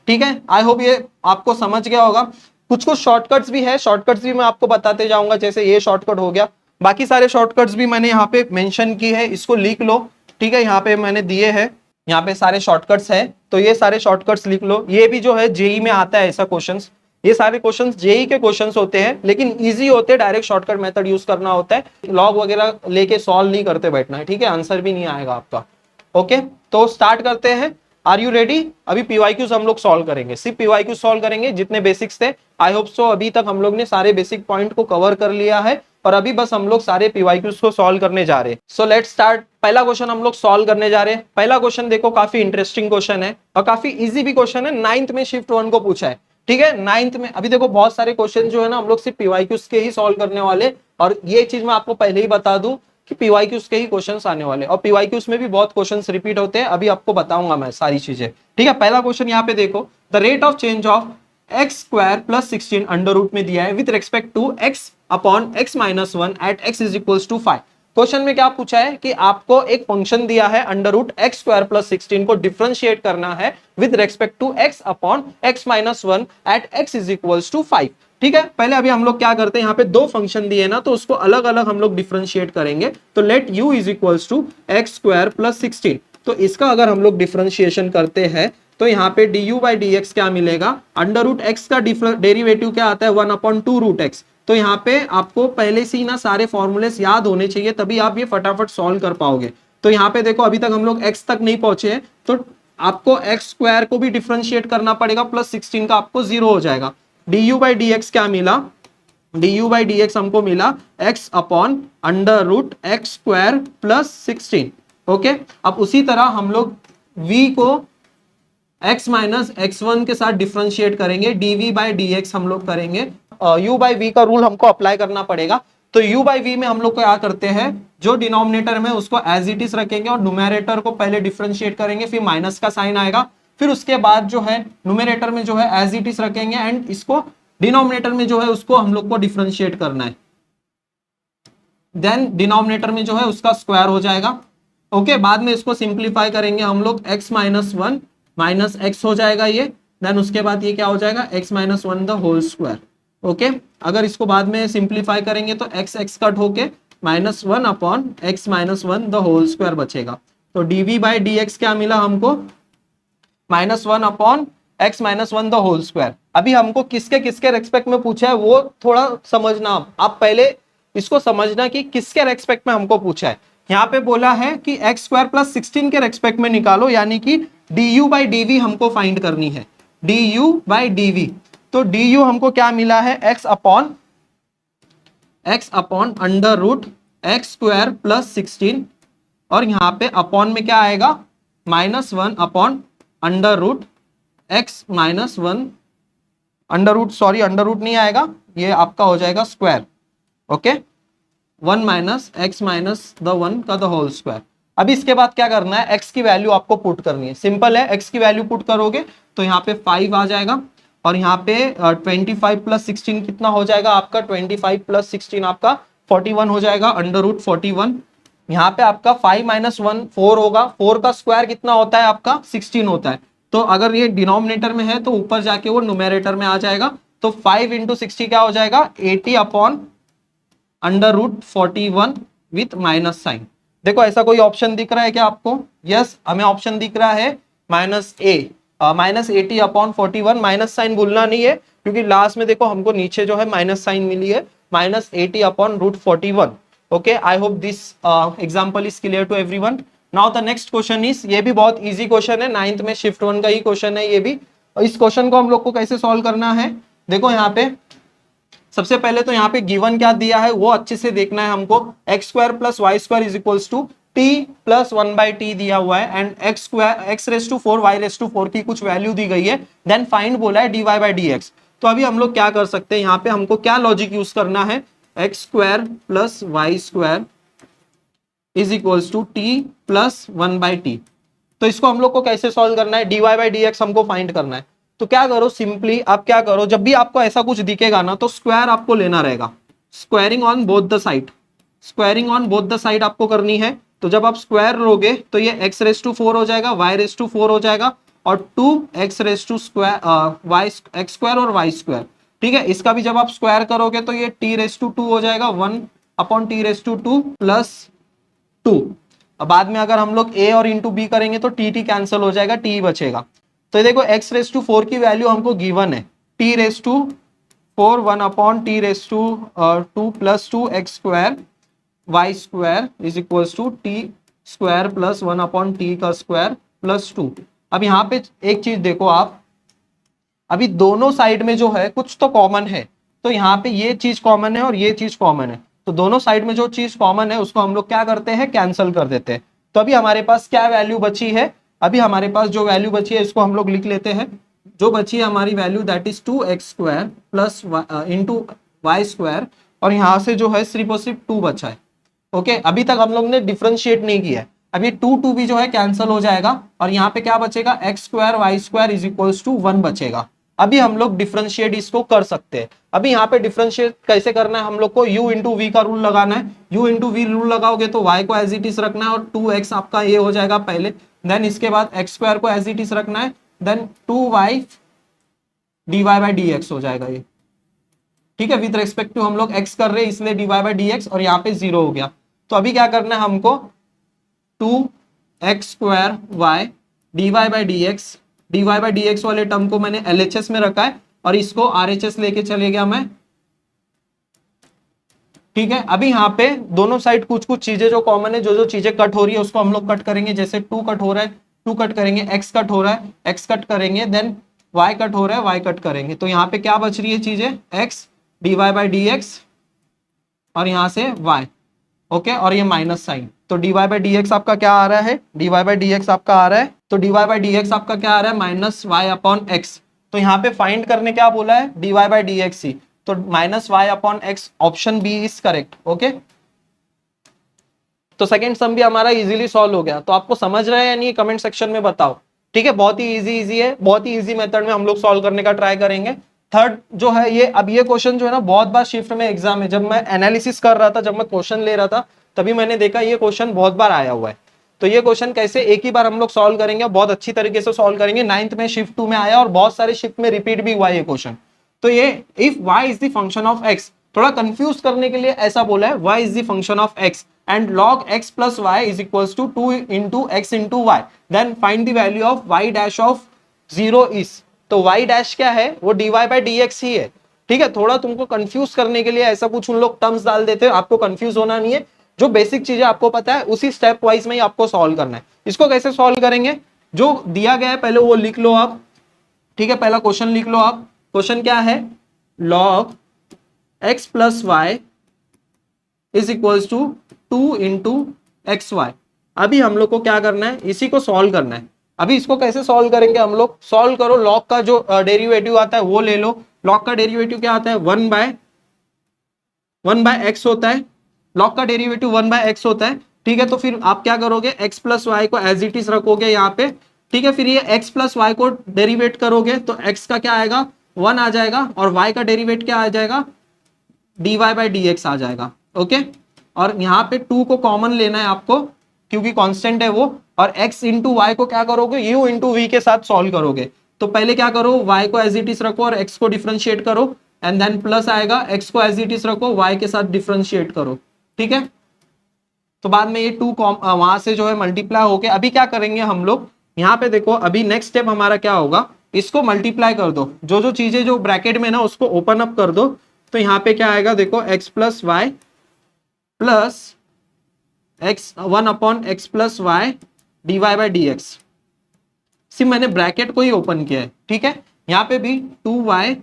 Speaker 1: ठीक है, आई होप ये आपको समझ गया होगा। कुछ शॉर्टकट्स भी है, शॉर्टकट्स भी मैं आपको बताते जाऊंगा, जैसे ये शॉर्टकट हो गया, बाकी सारे शॉर्टकट्स भी मैंने यहाँ पे मेंशन की है, इसको लिख लो। ठीक है, यहाँ पे मैंने दिए हैं, यहाँ पे सारे शॉर्टकट्स है, तो ये सारे शॉर्टकट्स लिख लो। ये भी जो है जेई में आता है ऐसा क्वेश्चंस, ये सारे क्वेश्चंस जेई के क्वेश्चंस होते हैं, लेकिन इजी होते हैं, डायरेक्ट शॉर्टकट मेथड यूज करना होता है, लॉग वगैरह लेके सॉल्व नहीं करते बैठना है, ठीक है, आंसर भी नहीं आएगा आपका। ओके, तो स्टार्ट करते हैं। Are you ready? अभी पीवाईक्यूज हम लोग सॉल्व करेंगे, सिर्फ पीवाईक्यूज सॉल्व करेंगे, जितने बेसिक्स थे। आई होप सो अभी तक हम लोग ने सारे बेसिक पॉइंट को कवर कर लिया है, और अभी बस हम लोग सारे पीवाईक्यूज को सॉल्व करने जा रहे हैं। So let's start. पहला क्वेश्चन हम लोग सॉल्व करने जा रहे हैं। पहला क्वेश्चन देखो, काफी इंटरेस्टिंग क्वेश्चन है और काफी इजी भी क्वेश्चन है, 9th में शिफ्ट 1 को पूछा है, ठीक है, 9th में। अभी देखो बहुत सारे क्वेश्चन जो है ना, हम लोग सिर्फ पीवाईक्यूज के ही सॉल्व करने वाले, और ये चीज मैं आपको पहले ही बता दूं कि पीवाईक्यूज के ही क्वेश्चंस आने वाले, और पीवाईक्यूज में भी बहुत क्वेश्चंस रिपीट होते हैं, अभी आपको बताऊंगा मैं सारी चीजें, ठीक है। पहला क्वेश्चन यहाँ पे देखो, the rate of change of X square plus 16 under root में दिया है with respect to X upon X minus 1 at X is equals to 5। Question में क्या पूछा है कि आपको एक फंक्शन दिया है under root X square plus 16 को डिफरेंशिएट करना है with respect to X upon X minus 1 at X is equals to 5, ठीक है। पहले अभी हम लोग क्या करते हैं, यहाँ पे दो फंक्शन दिए ना, तो उसको अलग अलग हम लोग डिफरेंशिएट करेंगे। तो let u is equals to X square plus 16, तो इसका अगर हम लोग डिफरेंशिएशन करते हैं तो यहाँ पे du बाई डी एक्स क्या मिलेगा, अंडर रूट एक्स का डेरिवेटिव क्या आता है, 1 अपॉन 2 रूट एक्स। तो यहाँ पे आपको पहले से ही ना सारे फॉर्मूलेस याद होने चाहिए, तभी आप ये फटाफट सॉल्व कर पाओगे। तो यहाँ पे देखो अभी तक हम लोग x तक नहीं पहुंचे हैं, तो आपको एक्स स्क्वायर को भी डिफरेंशिएट करना पड़ेगा, प्लस 16 का आपको 0 हो जाएगा। du बाई डी एक्स क्या मिला, du बाई डी एक्स हमको मिला x upon under root X square plus 16, okay. अब उसी तरह हम लोग v को x माइनस x1 के साथ डिफरेंशिएट करेंगे, dv बाई डी एक्स हम लोग करेंगे, u बाई v का रूल हमको अप्लाई करना पड़ेगा। तो u बाई v में हम लोग क्या करते हैं, जो डिनोमिनेटर में उसको एज इट इज रखेंगे और न्यूमेरेटर को पहले डिफरेंशिएट करेंगे, फिर माइनस का साइन आएगा, फिर उसके बाद जो है न्यूमेरेटर में जो है एज इट इज रखेंगे, एंड इसको डिनोमिनेटर में जो है उसको हम लोग को डिफरेंशिएट करना है, देन डिनोमिनेटर में जो है उसका स्क्वायर हो जाएगा, ओके। बाद में इसको सिंप्लीफाई करेंगे हम लोग, x माइनस 1 माइनस एक्स हो जाएगा ये, देन उसके बाद ये क्या हो जाएगा, x minus 1 the whole square, okay. अगर इसको बाद में सिंप्लीफाई करेंगे तो x x कट होके minus 1 upon x minus 1 the whole square बचेगा। तो dv बाई डी एक्स क्या मिला हमको, minus 1 upon x minus 1 the whole square. अभी हमको किसके किसके रेस्पेक्ट में पूछा है वो थोड़ा समझना, आप पहले इसको समझना कि किसके रेस्पेक्ट में हमको पूछा है। यहाँ पे बोला है कि एक्स स्क्वायर प्लस 16 के रेस्पेक्ट में निकालो, यानी कि du बाई डी हमको फाइंड करनी है, du बाई डी। तो du हमको क्या मिला है, x upon under root X square plus 16, और यहाँ पे अपॉन में क्या आएगा, minus 1 upon under root X minus 1, under root नहीं आएगा, ये आपका हो जाएगा square, okay, 1 minus X minus the 1 का द होल स्क्वायर। अभी इसके बाद क्या करना है, x की वैल्यू आपको पुट करनी है, सिंपल है, x की वैल्यू पुट करोगे तो यहाँ पे 5 आ जाएगा, और यहाँ पे 25 प्लस 16 कितना हो जाएगा आपका, 25 प्लस 16 आपका 41 हो जाएगा, अंडर रूट 41। यहाँ पे आपका 5 माइनस 1 4 होगा, 4 का स्क्वायर कितना होता है आपका 16 होता है, तो अगर ये डिनोमिनेटर में है तो ऊपर जाके वो न्यूमेरेटर में आ जाएगा, तो 5 इंटू 60 क्या हो जाएगा, 80 upon under root 41 with minus sign. देखो ऐसा कोई ऑप्शन दिख रहा है क्या आपको, यस हमें ऑप्शन दिख रहा है माइनस ए, माइनस 80 अपॉन 41, माइनस साइन भूलना नहीं है क्योंकि लास्ट में देखो हमको नीचे जो है माइनस साइन मिली है, minus 80 upon root 41, okay. I hope this example is clear to everyone. Now the next question is, ये भी बहुत इजी क्वेश्चन है, 9th में शिफ्ट 1 का ही क्वेश्चन है ये भी। इस क्वेश्चन को हम लोग को कैसे सॉल्व करना है, देखो यहाँ पे सबसे पहले तो यहाँ पे गिवन क्या दिया है वो अच्छे से देखना है हमको, X square plus Y square is equals to T plus 1 by T दिया हुआ है, and X square X raise to 4 Y raise to 4 की कुछ वैल्यू दी गई है, देन फाइंड बोला है D Y by D X. तो अभी हम लोग क्या कर सकते हैं, यहाँ पे हमको क्या लॉजिक यूज करना है, X square plus Y square is equals to T plus 1 by T. तो इसको हम लोग को कैसे सॉल्व करना है, D Y by D x हमको फाइंड करना है। तो क्या करो, सिंपली आप क्या करो, जब भी आपको ऐसा कुछ दिखेगा ना तो स्क्वायर आपको लेना रहेगा, squaring on both the side, squaring on both the side आपको करनी है। तो जब आप स्क्वायर लोगे तो ये x रेस टू 4 हो जाएगा, y रेस टू 4 हो जाएगा, और 2x raise to square y X square और y स्क्वायर, ठीक है। इसका भी जब आप स्क्वायर करोगे तो ये t रेस टू 2 हो जाएगा, 1 upon t raise to 2 plus 2। अब बाद में अगर हम लोग a और इंटू b करेंगे तो t कैंसिल हो जाएगा, t बचेगा। तो देखो x रेस टू 4 की वैल्यू हमको गिवन है, T raise to 4 1 upon T raise to 2 plus 2 X square Y square is equals to T square plus 1 upon T का स्क्वायर प्लस 2। अब यहाँ पे एक चीज देखो आप, अभी दोनों साइड में जो है कुछ तो कॉमन है, तो यहाँ पे ये चीज कॉमन है और ये चीज कॉमन है, तो दोनों साइड में जो चीज कॉमन है उसको हम लोग क्या करते हैं, कैंसिल कर देते हैं। तो अभी हमारे पास क्या वैल्यू बची है, अभी हमारे पास जो वैल्यू बची है इसको हम लोग लिख लेते हैं। जो बची है हमारी value that is 2x square plus into Y square, और यहाँ से जो है सिर्फ और सिर्फ 2 बचा है। ओके, अभी तक हम लोग ने डिफरेंशिएट नहीं किया है। अभी 2 भी जो है कैंसिल हो जाएगा और यहाँ पे क्या बचेगा, X square Y square is equals to 1 बचेगा। अभी हम लोग डिफरेंशिएट इसको कर सकते हैं। अभी यहाँ पे डिफरेंशिएट कैसे करना है, हम लोग को u इंटू वी का रूल लगाना है। u इंटू वी रूल लगाओगे तो y को एज इट इज रखना है और 2x आपका ये हो जाएगा पहले, देन इसके बाद एक्स स्क्वायर को एज इट इज रखना है, then 2y dy by D X हो जाएगा ये। ठीक है, विद रेस्पेक्ट टू हम लोग x कर रहे हैं इसलिए dy बाई डी एक्स, और यहाँ पे 0 हो गया। तो अभी क्या करना है हमको, 2x square y dy by D x, dy by D x वाले टर्म को मैंने LHS में रखा है और इसको RHS लेके चले गया मैं। ठीक है, अभी यहाँ पे दोनों साइड कुछ कुछ चीजें जो कॉमन है, जो जो चीजें कट हो रही है उसको हम लोग कट करेंगे। जैसे 2 कट हो रहा है 2 कट करेंगे, x कट हो रहा है x कट करेंगे, देन y कट हो रहा है y कट करेंगे। तो यहाँ पे क्या बच रही है चीजें, x dy by D x और यहाँ से y। ओके, और ये माइनस साइन, तो dy बाई डी एक्स आपका क्या आ रहा है, dy बाई डी एक्स आपका आ रहा है, तो dy बाई डी एक्स आपका क्या आ रहा है, माइनस y अपॉन एक्स। तो यहाँ पे फाइंड करने क्या बोला है, dy बाई डी एक्स ही, तो minus y upon X, option B is correct. Okay, तो सेकंड सम भी हमारा इजीली सॉल्व हो गया। तो आपको समझ रहा है या नहीं, कमेंट सेक्शन में बताओ। ठीक है, बहुत ही इजी है, बहुत ही इजी मेथड में हम लोग सॉल्व करने का ट्राई करेंगे। थर्ड जो है ये, अब ये क्वेश्चन जो है ना बहुत बार शिफ्ट में एग्जाम है, जब मैं एनालिसिस कर रहा था, जब मैं क्वेश्चन ले रहा था, तभी मैंने देखा ये क्वेश्चन बहुत बार आया हुआ है। तो ये क्वेश्चन कैसे एक ही बार हम लोग सॉल्व करेंगे, बहुत अच्छी तरीके से सॉल्व करेंगे। 9th में शिफ्ट 2 में आया और बहुत सारे शिफ्ट में रिपीट भी हुआ ये क्वेश्चन। तो ये if y is the function of x, थोड़ा कंफ्यूज करने के लिए ऐसा बोला है, y is the function of x and log x plus y is equals to 2 into x into y, then find the value of y dash of 0 is, तो y dash क्या है, वो dy by dx ही है। ठीक है, थोड़ा तुमको confuse करने के लिए ऐसा कुछ उन लोग टर्म्स डाल देते हैं, आपको कंफ्यूज होना नहीं है। जो बेसिक चीजें आपको पता है उसी स्टेप वाइज में ही आपको सॉल्व करना है। इसको कैसे सॉल्व करेंगे, जो दिया गया है पहले वो लिख लो आप। ठीक है, पहला क्वेश्चन लिख लो आप। क्वेश्चन क्या है, log x plus y is equals to 2 into X Y. अभी हम लोग को क्या करना है, इसी को सॉल्व करना है। अभी इसको कैसे सॉल्व करेंगे हम लोग, सॉल्व करो, लॉग का जो डेरिवेटिव आता है वो ले लो। लॉग का डेरिवेटिव क्या आता है, 1 बाय एक्स होता है। लॉग का डेरिवेटिव 1 बाय एक्स होता है। ठीक है, तो फिर आप क्या करोगे, एक्स प्लस वाई को एज इट इज रखोगे यहाँ पे। ठीक है, फिर ये एक्स प्लस वाई को डेरिवेट करोगे तो एक्स का क्या आएगा, 1 आ जाएगा, और वाई का डेरिवेट क्या आ जाएगा, dy बाई डी एक्स आ जाएगा। ओके, और यहाँ पे 2 को कॉमन लेना है आपको क्योंकि कांस्टेंट है वो, और x इंटू वाई को क्या करोगे, u इंटू वी के साथ सॉल्व करोगे। तो पहले क्या करो, y को एज इट इज रखो और x को डिफरेंशिएट करो, एंड देन प्लस आएगा, x को एज इट इज रखो, y के साथ डिफरेंशिएट करो। ठीक है, तो बाद में ये 2 वहां से जो है मल्टीप्लाई होके, अभी क्या करेंगे हम लोग, यहाँ पे देखो अभी नेक्स्ट स्टेप हमारा क्या होगा, इसको मल्टीप्लाई कर दो, जो जो चीजें जो ब्रैकेट में ना उसको ओपन अप कर दो। तो यहाँ पे क्या आएगा देखो, x plus Y plus X 1 upon X plus Y D Y by D X. सिर्फ मैंने ब्रैकेट को ही ओपन किया है। ठीक है, यहाँ पे भी 2y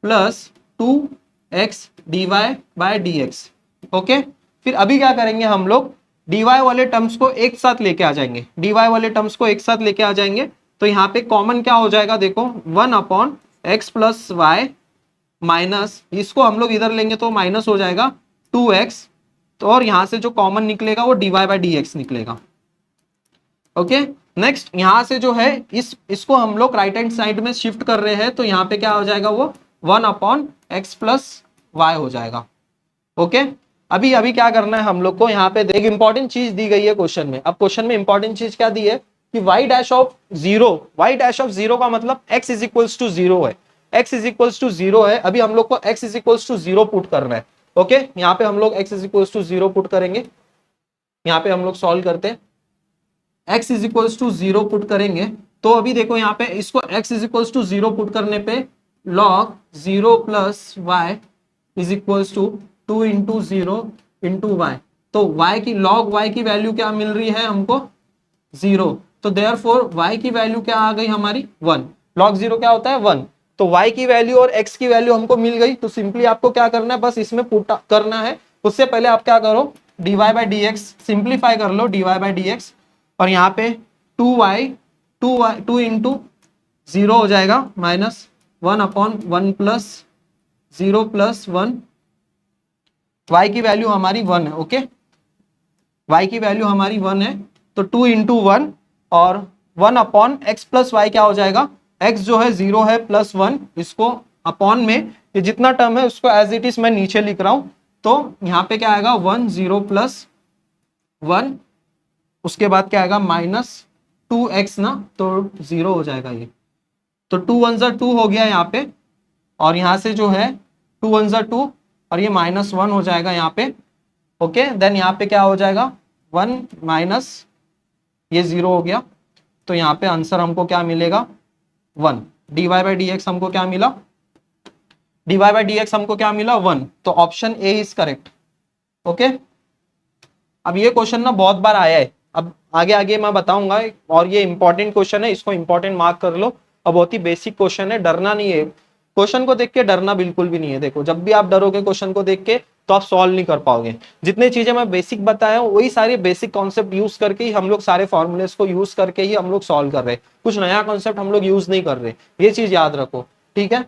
Speaker 1: plus 2x D Y by D x. Okay, फिर अभी क्या करेंगे हम लोग, dy वाले टर्म्स को एक साथ लेके आ जाएंगे, dy वाले टर्म्स को एक साथ लेके आ जाएंगे। तो यहाँ पे कॉमन क्या हो जाएगा देखो, 1 upon X plus Y minus, इसको हम लोग इधर लेंगे तो माइनस हो जाएगा 2x, तो और यहां से जो कॉमन निकलेगा वो dy बाई डी एक्स निकलेगा। ओके, नेक्स्ट यहां से जो है इसको हम लोग राइट हैंड साइड में शिफ्ट कर रहे हैं, तो यहाँ पे क्या हो जाएगा, वो 1 अपॉन एक्स प्लस वाई हो जाएगा। ओके, अभी अभी क्या करना है हम लोग को, यहाँ पे एक इंपॉर्टेंट चीज दी गई है क्वेश्चन में। अब क्वेश्चन में इंपॉर्टेंट चीज क्या दी है कि y डैश ऑफ 0 का मतलब x इज इक्वल्स टू 0 है, x इज इक्वल्स टू 0 है। अभी हम लोग को x is equals to 0 put करना है। ओके, यहाँ पे हम लोग x is equals to 0 put करेंगे, यहाँ पे हम लोग सॉल्व करते हैं, x is equals to 0 put करेंगे। तो अभी देखो यहाँ पे इसको x is equals to 0 put करने पे
Speaker 2: log 0 plus Y is equals to 2 into 0 into Y. तो y की लॉग y की वैल्यू क्या मिल रही है हमको 0, तो देयरफॉर y की वैल्यू क्या आ गई हमारी 1। लॉग 0 क्या होता है 1, तो y की वैल्यू और x की वैल्यू हमको मिल गई। तो सिंपली आपको क्या करना है, बस इसमें पुट करना है। उससे पहले आप क्या करो, dy by D x simplify कर लो, dy बाई डी एक्स, और यहाँ पे 2 इंटू 0 हो जाएगा minus 1 upon 1 plus 0 plus 1। y की वैल्यू हमारी 1 है, ओके, y की वैल्यू हमारी 1 है, तो 2 इंटू 1 और 1 अपॉन एक्स प्लस वाई क्या हो जाएगा, x जो है 0 है प्लस 1, इसको अपॉन में ये जितना टर्म है उसको एज इट इज मैं नीचे लिख रहा हूं। तो यहाँ पे क्या आएगा 1 0 प्लस 1, उसके बाद क्या आएगा माइनस 2x ना, तो 0 हो जाएगा ये। तो 2 1 ज़ा 2 हो गया यहाँ पे, और यहाँ से जो है 2 1 ज़ा 2 और ये माइनस 1 हो जाएगा यहाँ पे, ओके। देन यहाँ पे क्या हो जाएगा 1 माइनस ये 0 हो गया, तो यहाँ पे आंसर हमको क्या मिलेगा 1। dy बाई डी एक्स हमको क्या मिला, dy बाई डी एक्स हमको क्या मिला 1। तो option A is correct, okay. अब ये क्वेश्चन ना बहुत बार आया है, अब आगे आगे मैं बताऊंगा, और ये इंपॉर्टेंट क्वेश्चन है, इसको इंपॉर्टेंट मार्क कर लो। और बहुत ही बेसिक क्वेश्चन है, डरना नहीं है क्वेश्चन को देख के, डरना बिल्कुल भी नहीं है। देखो जब भी आप डरोगे क्वेश्चन को देख के तो आप सॉल्व नहीं कर पाओगे। जितने चीजें मैं बेसिक बताया हूँ वही सारे बेसिक कॉन्सेप्ट यूज करके ही हम लोग, सारे फॉर्मूलेस को यूज करके ही हम लोग सॉल्व कर रहे हैं, कुछ नया कॉन्सेप्ट हम लोग यूज नहीं कर रहे, ये चीज याद रखो, ठीक है।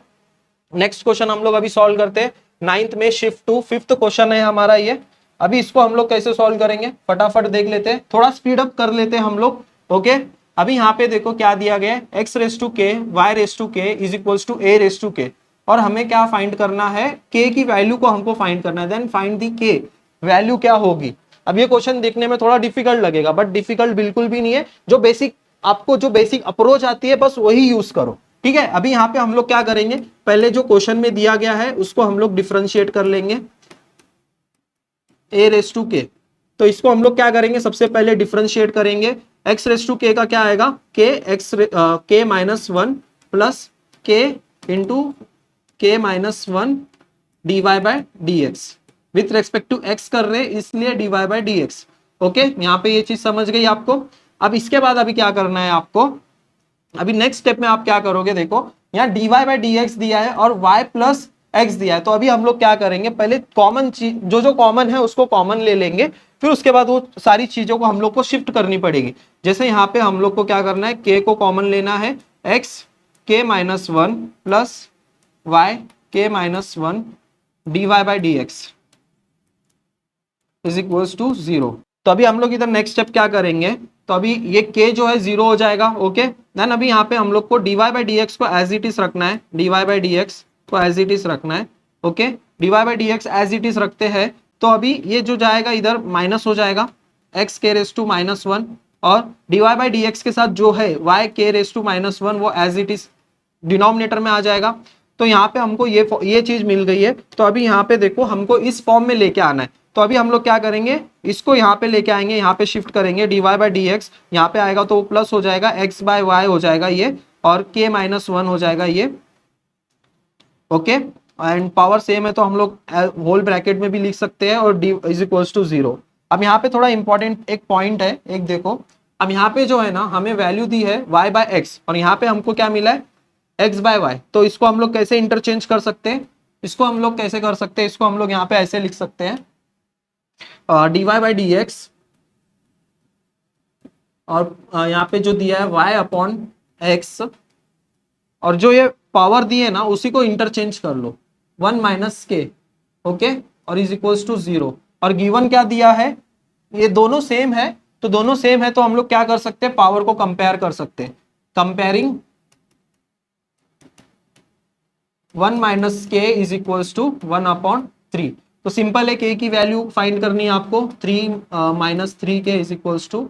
Speaker 2: नेक्स्ट क्वेश्चन हम लोग अभी सॉल्व करते हैं, 9th में शिफ्ट टू 5th क्वेश्चन है हमारा ये। अभी इसको हम लोग कैसे सॉल्व करेंगे फटाफट देख लेते हैं, थोड़ा स्पीड अप कर लेते हैं हम लोग, ओके। अभी यहाँ पे देखो क्या दिया गया है, x रेस टू के y रेस टू के is equals to a raise to के, और हमें क्या फाइंड करना है, k की वैल्यू को हमको फाइंड करना है। Then find the k value क्या होगी। अब ये क्वेश्चन देखने में थोड़ा डिफिकल्ट लगेगा, बट डिफिकल्ट बिल्कुल भी नहीं है। जो बेसिक आपको जो बेसिक अप्रोच आती है बस वही यूज करो, ठीक है। अभी यहाँ पे हम लोग क्या करेंगे, पहले जो क्वेश्चन में दिया गया है उसको हम लोग डिफरेंशिएट कर लेंगे, a रेस टू के। तो इसको हम लोग क्या करेंगे, सबसे पहले डिफरेंशिएट करेंगे, x रेस टू के का क्या आएगा, k minus 1 plus k into k minus 1 dy by D X, with respect to x कर रहे इसलिए dy by D x, okay. यहाँ पे ये चीज समझ गई आपको। अब इसके बाद अभी क्या करना है आपको, अभी नेक्स्ट स्टेप में आप क्या करोगे, देखो यहाँ dy बाई डी एक्स दिया है और y प्लस एक्स दिया है। तो अभी हम लोग क्या करेंगे, पहले कॉमन चीज जो जो कॉमन है उसको कॉमन ले लेंगे, फिर उसके बाद वो सारी चीजों को हम लोग को शिफ्ट करनी पड़ेगी। जैसे यहाँ पे हम लोग को क्या करना है, k को कॉमन लेना है, x k minus 1 plus y k minus 1 dy by D X is equals to 0। तो अभी हम लोग इधर नेक्स्ट स्टेप क्या करेंगे, तो अभी ये k जो है 0 हो जाएगा, ओके। देन अभी यहाँ पे हम लोग को dy बाई डी एक्स को एज इट इज रखना है, dy बाई डी एक्स को एज इट इज रखना है, ओके। dy by D X as it is रखते हैं, तो अभी ये जो जाएगा इधर माइनस हो जाएगा, x k raise to minus 1, और dy बाई डी एक्स के साथ जो है y k raise to minus 1 वो एज इट इज डिनोमिनेटर में आ जाएगा। तो यहाँ पे हमको ये चीज मिल गई है। तो अभी यहाँ पे देखो हमको इस फॉर्म में लेके आना है, तो अभी हम लोग क्या करेंगे, इसको यहाँ पे लेके आएंगे, यहाँ पे शिफ्ट करेंगे, dy बाई डी एक्स यहाँ पे आएगा तो प्लस हो जाएगा, x बाय वाई हो जाएगा ये, और k माइनस 1 हो जाएगा ये, ओके। एंड पावर सेम है तो हम लोग होल ब्रैकेट में भी लिख सकते हैं, और d इज इक्वल्स टू 0। अब यहाँ पे थोड़ा इंपॉर्टेंट एक पॉइंट है, एक देखो, अब यहाँ पे जो है ना हमें वैल्यू दी है y बाय एक्स, और यहाँ पे हमको क्या मिला है x बाय वाई। तो इसको हम लोग कैसे इंटरचेंज कर सकते हैं, इसको हम लोग कैसे कर सकते हैं, इसको हम लोग यहाँ पे ऐसे लिख सकते हैं, dy बाई डी एक्स, और यहाँ पे जो दिया है y अपॉन एक्स, और जो ये पावर दी है ना उसी को इंटरचेंज कर लो, 1 माइनस के, ओके, और इज इक्वल्स टू 0। और गिवन क्या दिया है, ये दोनों सेम है, तो दोनों सेम है तो हम लोग क्या कर सकते हैं, पावर को कंपेयर कर सकते हैं, कंपेयरिंग 1 माइनस के इज इक्वल्स टू 1 अपॉन 3। तो सिंपल है, k की वैल्यू फाइंड करनी है आपको, 3 माइनस 3 के इज इक्वल्स टू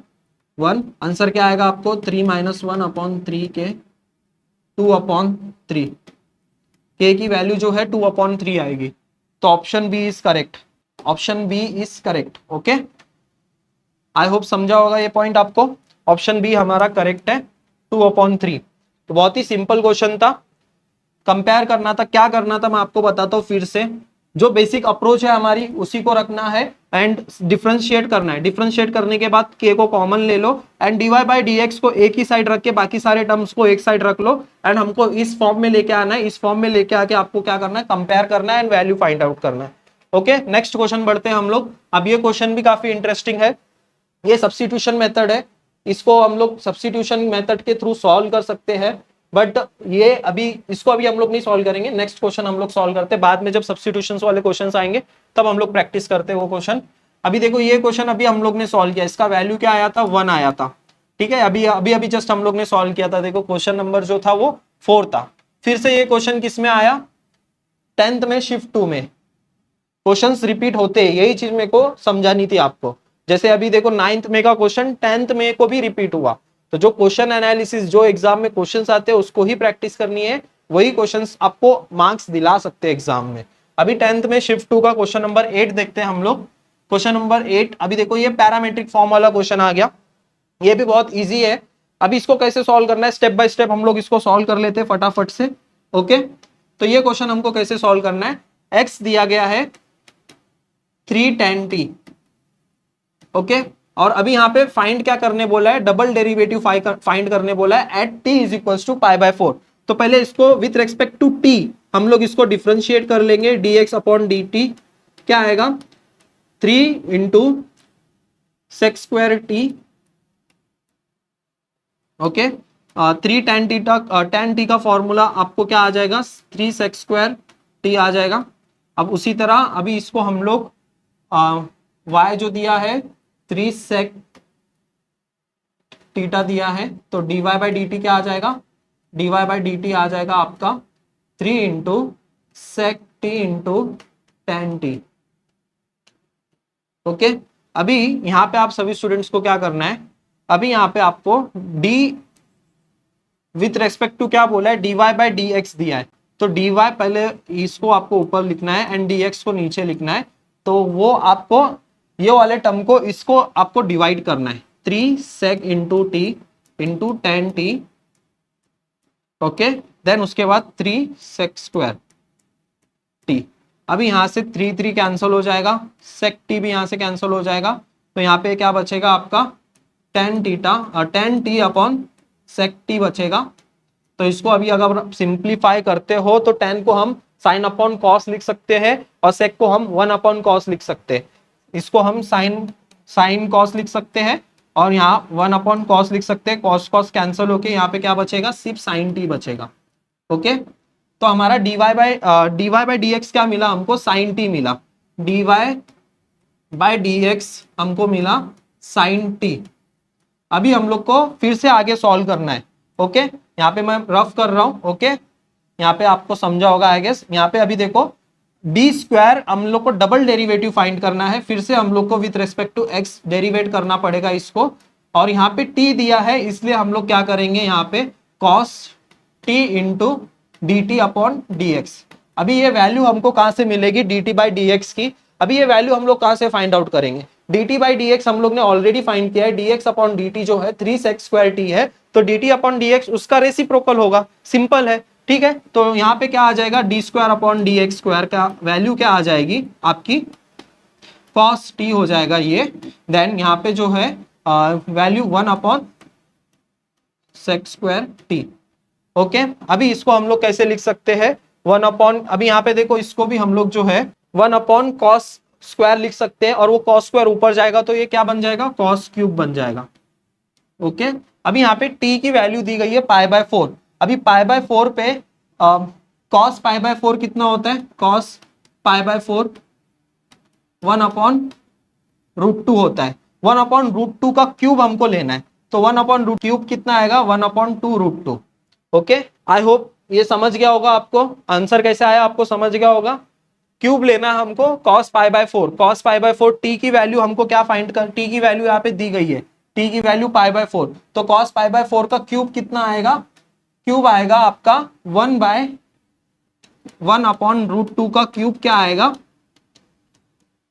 Speaker 2: 1। आंसर क्या आएगा आपको, 3 माइनस 1 अपॉन 3 के 2 अपॉन 3, k की वैल्यू जो है 2 अपॉन 3 आएगी। तो option B is correct, option B is correct, okay. I hope समझा होगा ये पॉइंट आपको, ऑप्शन बी हमारा करेक्ट है, 2 अपॉन 3। तो बहुत ही सिंपल क्वेश्चन था, कंपेयर करना था, क्या करना था मैं आपको बताता हूँ फिर से। जो बेसिक अप्रोच है हमारी उसी को रखना है एंड डिफरेंशिएट करना है। डिफरेंशिएट करने के बाद के को कॉमन ले लो एंड dy बाई dx को एक ही साइड रख के बाकी सारे टर्म्स को एक साइड रख लो एंड हमको इस फॉर्म में लेके आना है। इस फॉर्म में लेके आके आपको क्या करना है, कंपेयर करना है एंड वैल्यू फाइंड आउट करना है। ओके, नेक्स्ट क्वेश्चन बढ़ते हैं हम लोग। अब ये क्वेश्चन भी काफी इंटरेस्टिंग है, ये सब्स्टिट्यूशन मेथड है, इसको हम लोग सब्स्टिट्यूशन मेथड के थ्रू सॉल्व कर सकते हैं, बट ये इसको अभी हम लोग नहीं सॉल्व करेंगे। नेक्स्ट क्वेश्चन हम लोग सॉल्व करते हैं बाद में, जब सब्स्टिट्यूशंस वाले क्वेश्चंस आएंगे तब हम लोग प्रैक्टिस करते हैं वो क्वेश्चन। अभी देखो ये क्वेश्चन अभी हम लोग ने सॉल्व किया, इसका वैल्यू क्या आया था, 1 आया था। ठीक है, अभी अभी अभी जस्ट हम लोग ने सॉल्व किया था। देखो क्वेश्चन नंबर जो था वो 4 था। फिर से ये क्वेश्चन किस में आया, 10th में शिफ्ट 2 में। क्वेश्चंस रिपीट होते हैं, यही चीज मेरे को समझानी थी आपको। जैसे अभी देखो 9th में का क्वेश्चन 10th में को भी रिपीट हुआ, तो जो क्वेश्चन एनालिसिस जो एग्जाम में क्वेश्चंस आते हैं उसको ही प्रैक्टिस करनी है, वही क्वेश्चंस आपको मार्क्स दिला सकते हैं एग्जाम में। अभी 10th में शिफ्ट 2 का क्वेश्चन नंबर 8 देखते हैं हम लोग। क्वेश्चन नंबर 8, अभी देखो ये पैरामेट्रिक फॉर्म वाला क्वेश्चन आ गया, ये भी बहुत ईजी है। अभी इसको कैसे सॉल्व करना है, स्टेप बाय स्टेप हम लोग इसको सॉल्व कर लेते हैं फटाफट से। ओके, तो ये क्वेश्चन हमको कैसे सॉल्व करना है, एक्स दिया गया है 3 tan t। ओके, और अभी यहाँ पे फाइंड क्या करने बोला है, डबल डेरिवेटिव फाइंड करने बोला है at t is equals to pi by 4। तो पहले इसको विथ रेस्पेक्ट टू t हम लोग इसको डिफरेंशिएट कर लेंगे, dx अपॉन dt क्या आएगा, 3 into sec square t। Okay, 3 tan t का फॉर्मूला आपको क्या आ जाएगा, 3 सेक स्क्वायर t आ जाएगा। अब उसी तरह अभी इसको हम लोग y जो दिया है 3 सेक थीटा दिया है, तो dy बाई dt क्या आ जाएगा, dy बाई dt आ जाएगा आपका 3 into sec t into tan t। Okay, अभी यहाँ पे आप सभी स्टूडेंट्स को क्या करना है, अभी यहाँ पे आपको d विथ रेस्पेक्ट टू क्या बोला है, dy बाई dx दिया है, तो dy पहले इसको आपको ऊपर लिखना है एंड dx को नीचे लिखना है। तो वो आपको ये वाले टर्म को इसको आपको डिवाइड करना है, 3 sec into t into tan t. Okay, then उसके बाद 3 सेक स्क्वायर टी। अभी यहां से 3 कैंसिल हो जाएगा, सेक टी भी यहां से कैंसिल हो जाएगा, तो यहाँ पे क्या बचेगा आपका tan t upon sec t बचेगा। तो इसको अभी अगर सिंप्लीफाई करते हो तो टेन को हम साइन अपॉन कॉस लिख सकते हैं और सेक को हम 1 अपॉन कॉस लिख सकते हैं। इसको हम साइन कॉस लिख सकते हैं और यहाँ 1 अपॉन कॉस लिख सकते हैं। कॉस कॉस कैंसिल होके यहाँ पे क्या बचेगा, सिर्फ साइन टी बचेगा। ओके, तो हमारा dy बाई dx क्या मिला हमको, साइन टी मिला, dy बाई dx हमको मिला साइन टी। अभी हम लोग को फिर से आगे सॉल्व करना है। ओके, यहाँ पे मैं रफ कर रहा हूँ। ओके, यहाँ पे आपको समझा होगा आई गेस। यहाँ पे अभी देखो डी स्क्वायर हम लोग को डबल डेरिवेटिव फाइंड करना है, फिर से हम लोग को with respect to x derivate करना पड़ेगा इसको, और यहाँ पे टी दिया है इसलिए हम लोग क्या करेंगे, यहाँ पे cos T into D T upon D x. अभी ये वैल्यू हमको कहाँ से मिलेगी, D T by D x की। अभी ये वैल्यू हम लोग कहाँ से फाइंड आउट करेंगे, D T by D x हम लोग ने ऑलरेडी फाइंड किया है, D x upon D T जो है 3 सेक स्क्वायर टी है, तो D T upon D x उसका रेसिप्रोकल होगा, सिंपल है। ठीक है, तो यहाँ पे क्या आ जाएगा, D square upon D x square का वैल्यू क्या आ जाएगी आपकी, कॉस टी हो जाएगा ये। देन यहाँ पे जो है value 1 upon sec square t. Okay, अभी इसको हम लोग कैसे लिख सकते हैं, 1 अपॉन, अभी यहाँ पे देखो इसको भी हम लोग जो है 1 अपॉन कॉस स्क्वायर लिख सकते हैं, और वो कॉस स्क्वायर ऊपर जाएगा तो ये क्या बन जाएगा, कॉस क्यूब बन जाएगा। ओके, अभी यहाँ पे t की वैल्यू दी गई है पाई बाय 4। अभी पाई बाय 4 पे कॉस पाई बाय 4 कितना होता है, cos pi by 4 1 upon root 2 होता है। 1 अपॉन रूट 2 का क्यूब हमको लेना है, तो 1 अपॉन रूट क्यूब कितना आएगा, 1 upon 2 root 2। Okay, I hope ये समझ गया होगा आपको, आंसर कैसे आया आपको समझ गया होगा। क्यूब लेना है हमको cos pi by 4, cos pi by 4, T की वैल्यू हमको क्या फाइंड कर, टी की वैल्यू यहाँ पे दी गई है, टी की वैल्यू पाई बाय 4, तो कॉस पाई बाय 4 का क्यूब कितना आएगा, क्यूब आएगा आपका 1 अपॉन रूट 2 का क्यूब क्या आएगा,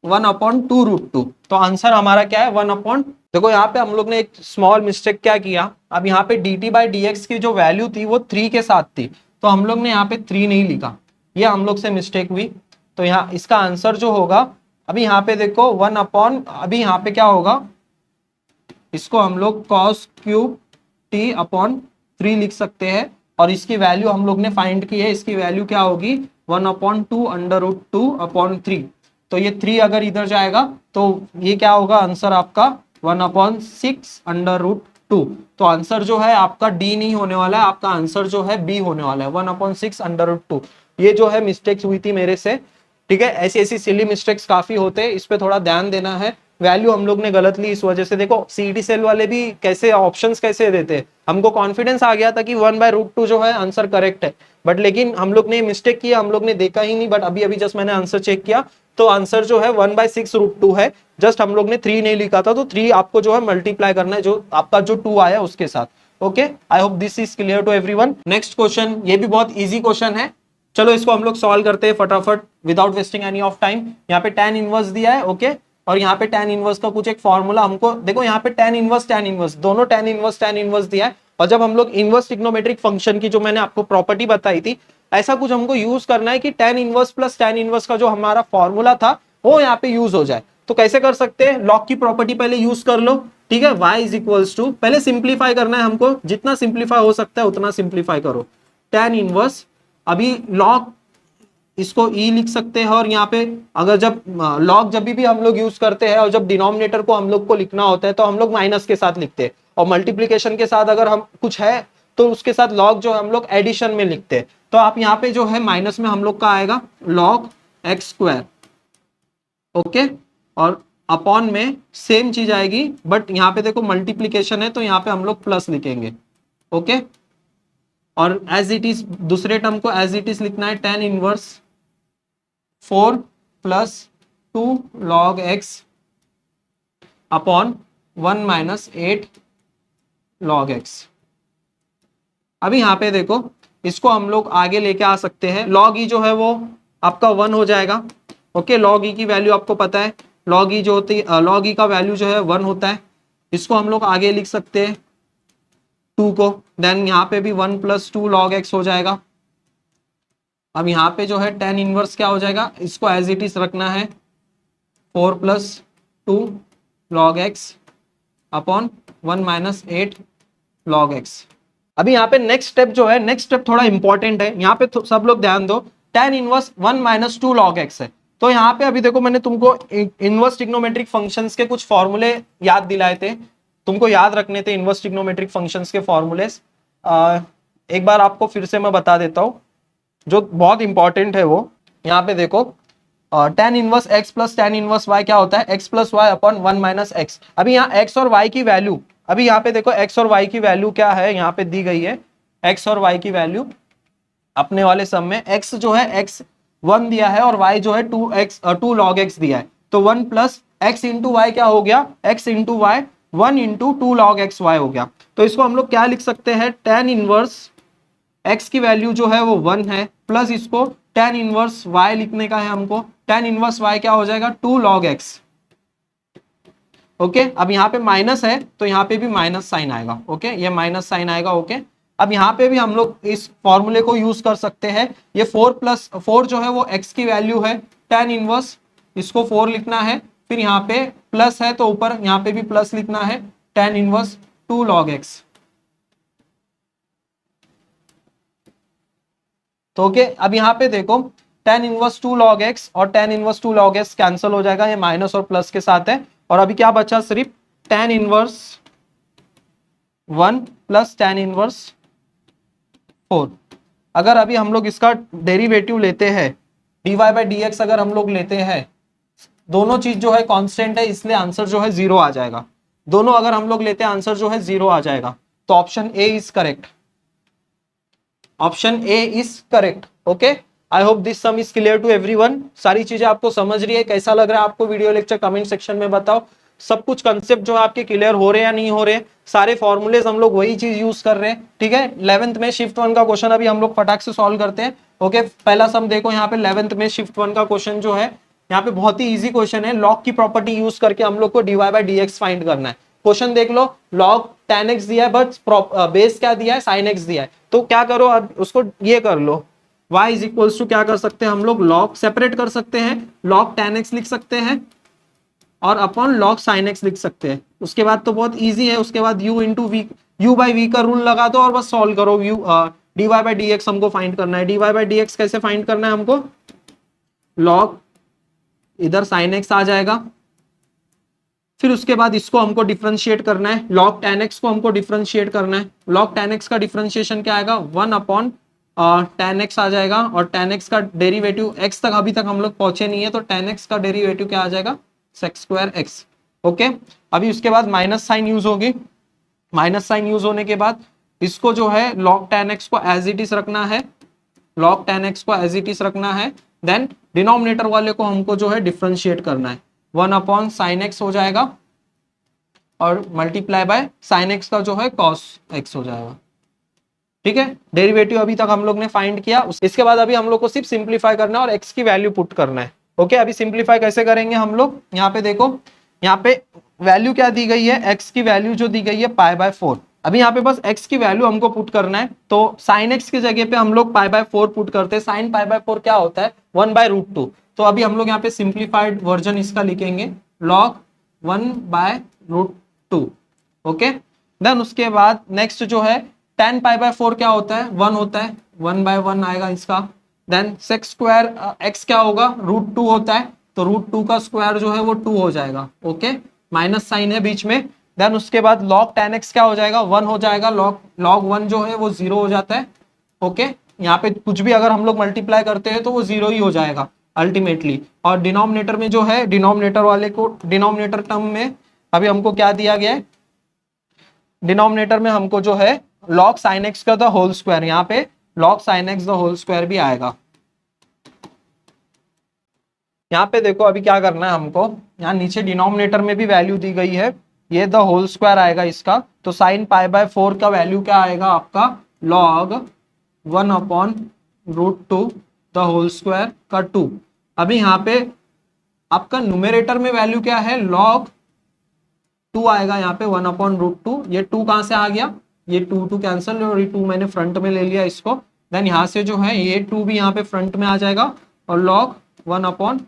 Speaker 2: 1 अपॉन 2 रूट 2। तो आंसर हमारा क्या है, 1 अपॉन, देखो यहाँ पे हम लोग ने एक स्मॉल मिस्टेक क्या किया, अब यहाँ पे dt बाई dx की जो वैल्यू थी वो 3 के साथ थी, तो हम लोग ने यहाँ पे 3 नहीं लिखा, ये हम लोग से मिस्टेक हुई। तो यहाँ इसका आंसर जो होगा, अभी यहाँ पे देखो 1 अपॉन, अभी यहाँ पे क्या होगा, इसको हम लोग कॉस क्यूब टी अपॉन 3 लिख सकते हैं, और इसकी वैल्यू हम लोग ने फाइंड की है, इसकी वैल्यू क्या होगी 1 अपॉन 2 अंडर रूट 2 अपॉन 3। तो ये 3 अगर इधर जाएगा तो ये क्या होगा आंसर आपका 1 अपॉन 6 अंडर रूट 2। तो आंसर जो है आपका डी नहीं होने वाला है, आपका आंसर जो है बी होने वाला है 1 अपॉन 6 अंडर रूट 2। ये जो है मिस्टेक्स हुई थी मेरे से, ठीक है। ऐसी ऐसी सिली मिस्टेक्स काफी होते हैं, इस पे थोड़ा ध्यान देना है। वैल्यू हम लोग ने गलत ली, इस वजह से देखो सीईटी सेल वाले भी कैसे ऑप्शंस कैसे देते हैं, हमको कॉन्फिडेंस आ गया था कि 1/√2 जो है आंसर करेक्ट है, बट लेकिन हम लोग ने मिस्टेक किया, हम लोग ने देखा ही नहीं। बट अभी अभी जस्ट मैंने आंसर चेक किया तो आंसर जो है 1/6√2 है, जस्ट हम लोग ने 3 नहीं लिखा था, तो 3 आपको जो है मल्टीप्लाई करना है जो आपका जो 2 आया उसके साथ। Okay, I hope this is clear to everyone. Next question, ये भी बहुत इजी क्वेश्चन है, चलो इसको हम लोग सॉल्व करते हैं फटाफट without wasting any of time. यहाँ पे tan इनवर्स दिया है, ओके, और यहाँ पे tan इनवर्स का कुछ एक फॉर्मूला हमको देखो, यहाँ पे tan इनवर्स दोनों tan इनवर्स दिया है। और जब हम लोग इनवर्स ट्रिग्नोमेट्रिक फंक्शन की जो मैंने आपको प्रॉपर्टी बताई थी, ऐसा कुछ हमको यूज करना है कि tan inverse plus tan inverse का जो हमारा फॉर्मूला था वो यहाँ पे यूज हो जाए। तो कैसे कर सकते हैं, लॉग की प्रॉपर्टी पहले यूज कर लो, ठीक है। y इज इक्वल्स टू, पहले सिंप्लीफाई करना है हमको, जितना सिंप्लीफाई हो सकता है उतना सिंप्लीफाई करो। tan इनवर्स, अभी लॉग इसको e लिख सकते हैं, और यहाँ पे अगर जब लॉग जब भी हम लोग यूज करते हैं और जब डिनोमिनेटर को हम लोग को लिखना होता है तो हम लोग माइनस के साथ लिखते हैं, और मल्टीप्लीकेशन के साथ अगर हम कुछ है तो उसके साथ लॉग जो हम लोग एडिशन में लिखते हैं। तो आप यहाँ पे जो है माइनस में हम लोग का आएगा log x², ओके, और अपॉन में सेम चीज आएगी, बट यहाँ पे देखो मल्टीप्लीकेशन है तो यहाँ पे हम लोग प्लस लिखेंगे, ओके। और एज इट इज दूसरे टर्म को एज इट इज लिखना है, tan inverse 4 plus 2 log x upon 1 minus 8 log x। अभी यहाँ पे देखो इसको हम लोग आगे लेके आ सकते हैं, log e जो है वो आपका 1 हो जाएगा, ओके। log e की वैल्यू आपको पता है, log e जो होती है, log e का वैल्यू जो है 1 होता है। इसको हम लोग आगे लिख सकते हैं 2 को, देन यहाँ पे भी 1 प्लस 2 log x हो जाएगा। अब यहाँ पे जो है tan इनवर्स क्या हो जाएगा, इसको एज इट इज रखना है 4 plus 2 log x upon 1 minus 8 log x। अभी यहाँ पे नेक्स्ट स्टेप जो है, नेक्स्ट स्टेप थोड़ा इंपॉर्टेंट है, यहाँ पे सब लोग ध्यान दो। tan inverse 1 minus 2 log x है, तो यहाँ पे अभी देखो मैंने तुमको इनवर्स ट्रिग्नोमेट्रिक फंक्शंस के कुछ फॉर्मूले याद दिलाए थे, तुमको याद रखने थे इनवर्स ट्रिग्नोमेट्रिक फंक्शंस के फॉर्मूले। एक बार आपको फिर से मैं बता देता हूँ, जो बहुत इंपॉर्टेंट है वो। यहाँ पे देखो tan inverse x plus tan inverse y क्या होता है, x plus y upon 1 minus x. अभी यहाँ x और y की वैल्यू, अभी यहाँ पे देखो x और y की वैल्यू क्या है, यहाँ पे दी गई है x और y की वैल्यू अपने वाले सम में। x जो है x 1 दिया है और y जो है 2 log x दिया है, तो 1 प्लस x इंटू वाई क्या हो गया, x into y 1 into 2 log x y हो गया। तो इसको हम लोग क्या लिख सकते हैं, tan इनवर्स x की वैल्यू जो है वो 1 है, प्लस इसको tan इनवर्स y लिखने का है हमको, tan इनवर्स y क्या हो जाएगा 2 log x, ओके। अब यहाँ पे माइनस है तो यहाँ पे भी माइनस साइन आएगा, ओके, ये माइनस साइन आएगा, ओके। अब यहाँ पे भी हम लोग इस फॉर्मूले को यूज कर सकते हैं, ये 4 प्लस 4 जो है वो x की वैल्यू है, tan इनवर्स इसको 4 लिखना है, फिर यहाँ पे प्लस है तो ऊपर यहाँ पे भी प्लस लिखना है, tan इनवर्स 2 log x। तो ओके, अब यहाँ पे देखो tan इनवर्स 2 log x और tan inverse 2 log x cancel हो जाएगा, ये माइनस और प्लस के साथ है, और अभी क्या बचा, सिर्फ tan inverse 1 plus tan inverse 4। अगर अभी हम लोग इसका डेरिवेटिव लेते हैं, dy बाई dx अगर हम लोग लेते हैं, दोनों चीज जो है कांस्टेंट है, इसलिए आंसर जो है 0 आ जाएगा। दोनों अगर हम लोग लेते हैं आंसर जो है 0 आ जाएगा, तो option A is correct, option A is correct, okay. I hope this sum is clear to everyone. सारी चीजें आपको समझ रही है, कैसा लग रहा है आपको वीडियो लेक्चर, कमेंट सेक्शन में बताओ। सब कुछ कंसेप्ट जो है आपके क्लियर हो रहे हैं या नहीं हो रहे, सारे फॉर्मूलेज हम लोग वही चीज यूज कर रहे हैं, ठीक है। 11th में शिफ्ट 1 का क्वेश्चन अभी हम लोग फटाक से सॉल्व करते हैं, ओके। पहला सम देखो यहाँ पे 11th में शिफ्ट 1 का क्वेश्चन जो है, यहाँ पे बहुत ही इजी क्वेश्चन है, लॉग की प्रॉपर्टी यूज करके हम लोग को dy बाई dx फाइंड करना है। क्वेश्चन देख लो, log tan x दिया है बट बेस क्या दिया है, sin x दिया है। तो क्या करो, अब उसको ये कर लो, y इज इक्वल्स टू क्या कर सकते हैं हम लोग, log सेपरेट कर सकते हैं, log tan x लिख सकते हैं और अपॉन log sin x लिख सकते हैं। उसके बाद तो बहुत इजी है, उसके बाद u into v, u by v का रूल लगा दो और बस सॉल्व करो। u dy by D x हमको फाइंड करना है। dy बाई डी एक्स कैसे फाइंड करना है हमको, log इधर sin x आ जाएगा, फिर उसके बाद इसको हमको डिफरेंशिएट करना है, log tan x को हमको डिफरेंशिएट करना है। log tan x का डिफरेंशिएशन क्या आएगा, 1 अपॉन tan x आ जाएगा, और tan x का डेरिवेटिव x तक अभी तक हम लोग पहुंचे नहीं है, तो tan x का डेरिवेटिव क्या आ जाएगा, sec स्क्वायर x। ओके, अभी उसके बाद माइनस साइन यूज होगी, माइनस साइन यूज होने के बाद इसको जो है log tan x को एज इट इज रखना है, log tan x को एज इट इज रखना है, देन डिनोमिनेटर वाले को हमको जो है डिफरेंशिएट करना है, 1 अपॉन साइन एक्स हो जाएगा और मल्टीप्लाई बाय साइन एक्स का जो है कॉस एक्स हो जाएगा। ठीक है, डेरिवेटिव अभी तक हम लोग ने फाइंड किया। इसके बाद अभी हम लोग को सिर्फ सिंप्लीफाई करना है और एक्स की वैल्यू पुट करना है। ओके, अभी सिंप्लीफाई कैसे करेंगे हम लोग, यहाँ पे देखो, यहाँ पे वैल्यू क्या दी गई है, एक्स की वैल्यू जो दी गई है पाई बाय 4। अभी यहाँ पे बस x की वैल्यू हमको पुट करना है, तो साइन x की जगह पे हम लोग पाई बाय 4 पुट करते हैं। साइन पाई बाय 4 क्या होता है, 1 बाय रूट 2। तो अभी हम लोग यहाँ पे सिंप्लीफाइड वर्जन इसका लिखेंगे, log 1 by root 2। Okay, then उसके बाद नेक्स्ट जो है tan पाई बाय 4 क्या होता है, 1 होता है, 1 बाय 1 आएगा इसका। देन सेक स्क्वायर x क्या होगा, रूट 2 होता है, तो रूट 2 का स्क्वायर जो है वो 2 हो जाएगा। ओके, माइनस साइन है बीच में। देन उसके बाद log tan x क्या हो जाएगा, 1 हो जाएगा, log 1 जो है वो 0 हो जाता है। ओके, यहाँ पे कुछ भी अगर हम लोग मल्टीप्लाई करते हैं तो वो 0 ही हो जाएगा अल्टीमेटली। और डिनोमिनेटर में जो है, डिनोमिनेटर वाले को, डिनोमिनेटर टर्म में अभी हमको क्या दिया गया है, डिनोमिनेटर में हमको जो है log sin x का द होल स्क्वायर, यहाँ पे log sin x the whole square भी आएगा। यहाँ पे देखो अभी क्या करना है हमको, यहाँ नीचे डिनोमिनेटर में भी वैल्यू दी गई है, ये द होल स्क्वायर आएगा इसका। तो साइन पाई बाय 4 का वैल्यू क्या आएगा आपका, log 1 upon root 2 the whole square का 2। अभी यहाँ पे आपका न्यूमरेटर में वैल्यू क्या है, log 2 आएगा यहाँ पे 1 अपॉन रूट 2। ये 2 कहां से आ गया, ये 2 कैंसिल, और ये 2 मैंने फ्रंट में ले लिया इसको। देन यहाँ से जो है ये 2 भी यहाँ पे फ्रंट में आ जाएगा, और log 1 अपॉन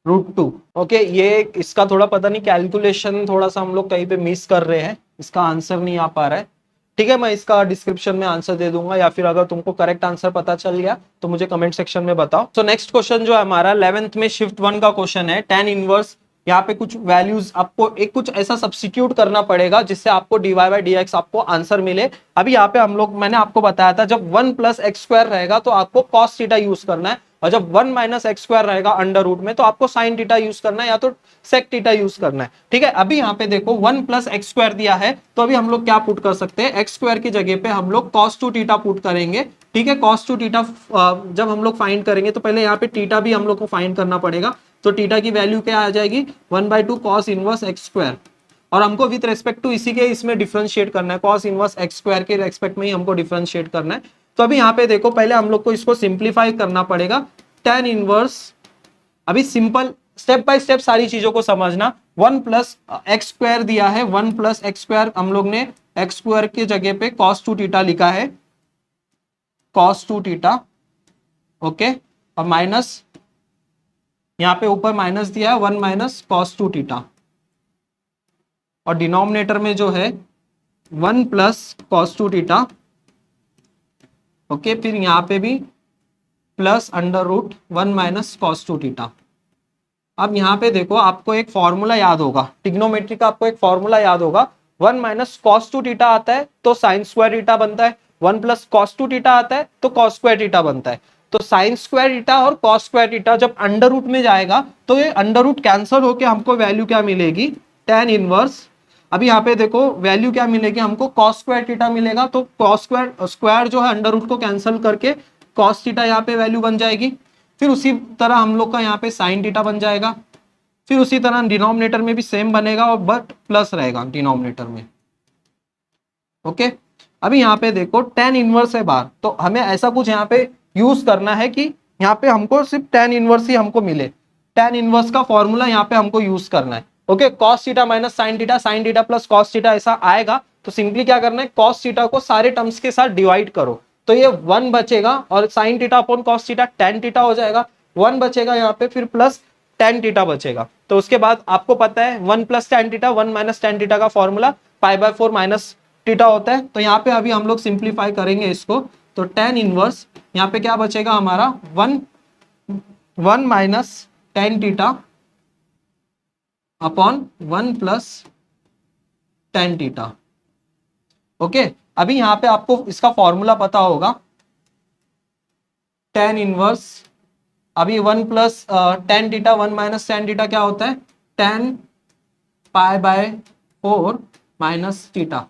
Speaker 2: रूट 2। ओके, ये इसका थोड़ा पता नहीं कैलकुलेशन थोड़ा सा हम लोग कहीं पे मिस कर रहे हैं, इसका आंसर नहीं आ पा रहा है। ठीक है, मैं इसका डिस्क्रिप्शन में आंसर दे दूंगा, या फिर अगर तुमको करेक्ट आंसर पता चल गया तो मुझे कमेंट सेक्शन में बताओ। तो नेक्स्ट क्वेश्चन जो है हमारा 11th में शिफ्ट 1 का क्वेश्चन है, tan इनवर्स। यहाँ पे कुछ वैल्यूज आपको एक कुछ ऐसा सब्स्टिट्यूट करना पड़ेगा जिससे आपको dy बाई डी एक्स आपको आंसर मिले। अभी यहाँ पे हम लोग, मैंने आपको बताया था जब 1 प्लस एक्स स्क्वायर रहेगा तो आपको cos थीटा यूज करना है, और जब 1 माइनस एक्स स्क्वायर रहेगा अंडर रूट में तो आपको साइन थीटा यूज करना है या तो सेक थीटा यूज करना है। ठीक है, अभी यहाँ पे देखो 1 प्लस एक्स स्क्वायर दिया है, तो अभी हम लोग क्या पुट कर सकते हैं, एक्स स्क्वायर की जगह पे हम लोग cos 2 थीटा पुट करेंगे। ठीक है, cos 2 थीटा जब हम लोग फाइंड करेंगे तो पहले यहाँ पे थीटा भी हम लोग को फाइंड करना पड़ेगा। तो थीटा की वैल्यू क्या आ जाएगी, 1/2 cos इनवर्स एक्स स्क्वायर, और हमको विथ रेस्पेक्ट टू इसी के इसमें डिफरेंशिएट करना है, cos इनवर्स एक्स स्क्वायर के रेस्पेक्ट में ही हमको डिफरेंशिएट करना है। तो अभी यहाँ पे देखो, पहले हम लोग को इसको सिंप्लीफाई करना पड़ेगा। tan इनवर्स, अभी सिंपल स्टेप बाय स्टेप सारी चीजों को समझना। 1 प्लस एक्स स्क्वायर दिया है, 1 प्लस एक्स स्क्वायर हम लोग ने एक्स स्क्वायर की जगह पे cos 2 थीटा लिखा है, cos 2 थीटा। ओके, और माइनस यहाँ पे ऊपर माइनस दिया है 1 माइनस cos 2 थीटा, और डिनोमिनेटर में जो है 1 प्लस cos 2 थीटा। ओके, फिर यहाँ पे भी plus under root 1 minus cos 2 theta. अब यहाँ पे देखो आपको एक फॉर्मूला याद होगा, ट्रिग्नोमेट्री का आपको एक फॉर्मूला याद होगा, 1 माइनस cos 2 थीटा आता है तो साइन स्क्वायर थीटा बनता है, 1 प्लस cos 2 थीटा आता है तो cos स्क्वायर थीटा बनता है। तो साइन स्क्वायर थीटा और cos स्क्वायर थीटा जब अंडर रूट में जाएगा तो ये अंडर रूट कैंसिल होकर हमको वैल्यू क्या मिलेगी, tan इनवर्स। अभी यहाँ पे देखो वैल्यू क्या मिलेगी हमको, cos स्क्वायर थीटा मिलेगा, तो cos स्क्वायर जो है अंडर रूट को कैंसिल करके cos थीटा यहाँ पे वैल्यू बन जाएगी। फिर उसी तरह हम लोग का यहाँ पे साइन थीटा बन जाएगा, फिर उसी तरह डिनोमिनेटर में भी सेम बनेगा, और बट प्लस रहेगा डिनोमिनेटर में। ओके, अभी यहाँ पे देखो tan इनवर्स है बाहर, तो हमें ऐसा कुछ यहाँ पे यूज करना है कि यहाँ पे हमको सिर्फ tan इनवर्स ही हमको मिले। tan इनवर्स का फॉर्मूला यहाँ पे हमको यूज करना है। Okay, cos theta minus sine theta plus cos theta ऐसा आएगा। तो सिंपली क्या करना है, कॉस थीटा को सारे टर्म्स के साथ डिवाइड करो, तो ये 1 बचेगा और sine theta upon cos theta tan theta हो जाएगा, 1 बचेगा यहाँ पे, फिर प्लस टेन थीटा बचेगा। तो उसके बाद आपको पता है 1 plus tan theta 1 minus tan theta का formula pi by 4 minus theta होता है। तो यहाँ पे अभी हम लोग सिंप्लीफाई करेंगे इसको, तो टेन इनवर्स यहाँ पे क्या बचेगा हमारा 1 minus tan theta upon 1 plus tan theta. Okay, अभी यहां पे आपको इसका फॉर्मूला पता होगा, टेन इनवर्स, अभी 1 plus tan theta 1 minus tan theta क्या होता है, ten pi by 4 minus theta,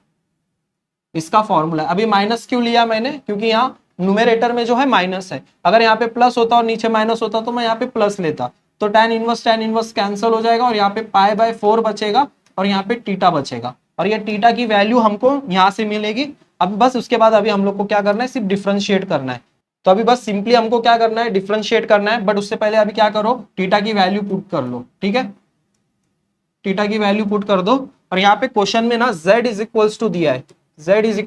Speaker 2: इसका फॉर्मूला। अभी माइनस क्यों लिया मैंने, क्योंकि यहाँ न्यूमेरेटर में जो है माइनस है, अगर यहाँ पे प्लस होता और नीचे माइनस होता तो मैं यहाँ पे प्लस लेता। तो टेन इनवर्स कैंसिल हो जाएगा और यहाँ पे पाई बाय 4 बचेगा और यहाँ पे थीटा बचेगा, और ये थीटा की वैल्यू हमको यहाँ से मिलेगी। अब बस उसके बाद अभी हम लोग को क्या करना है, सिर्फ डिफरेंशिएट करना है। तो अभी बस सिंपली हमको क्या करना है, डिफरेंशिएट करना है, बट उससे पहले अभी क्या करो, थीटा की वैल्यू पुट कर लो, ठीक है, थीटा की वैल्यू पुट कर दो। और यहाँ पे क्वेश्चन में ना z इज इक्वल्स टू दिया है, z is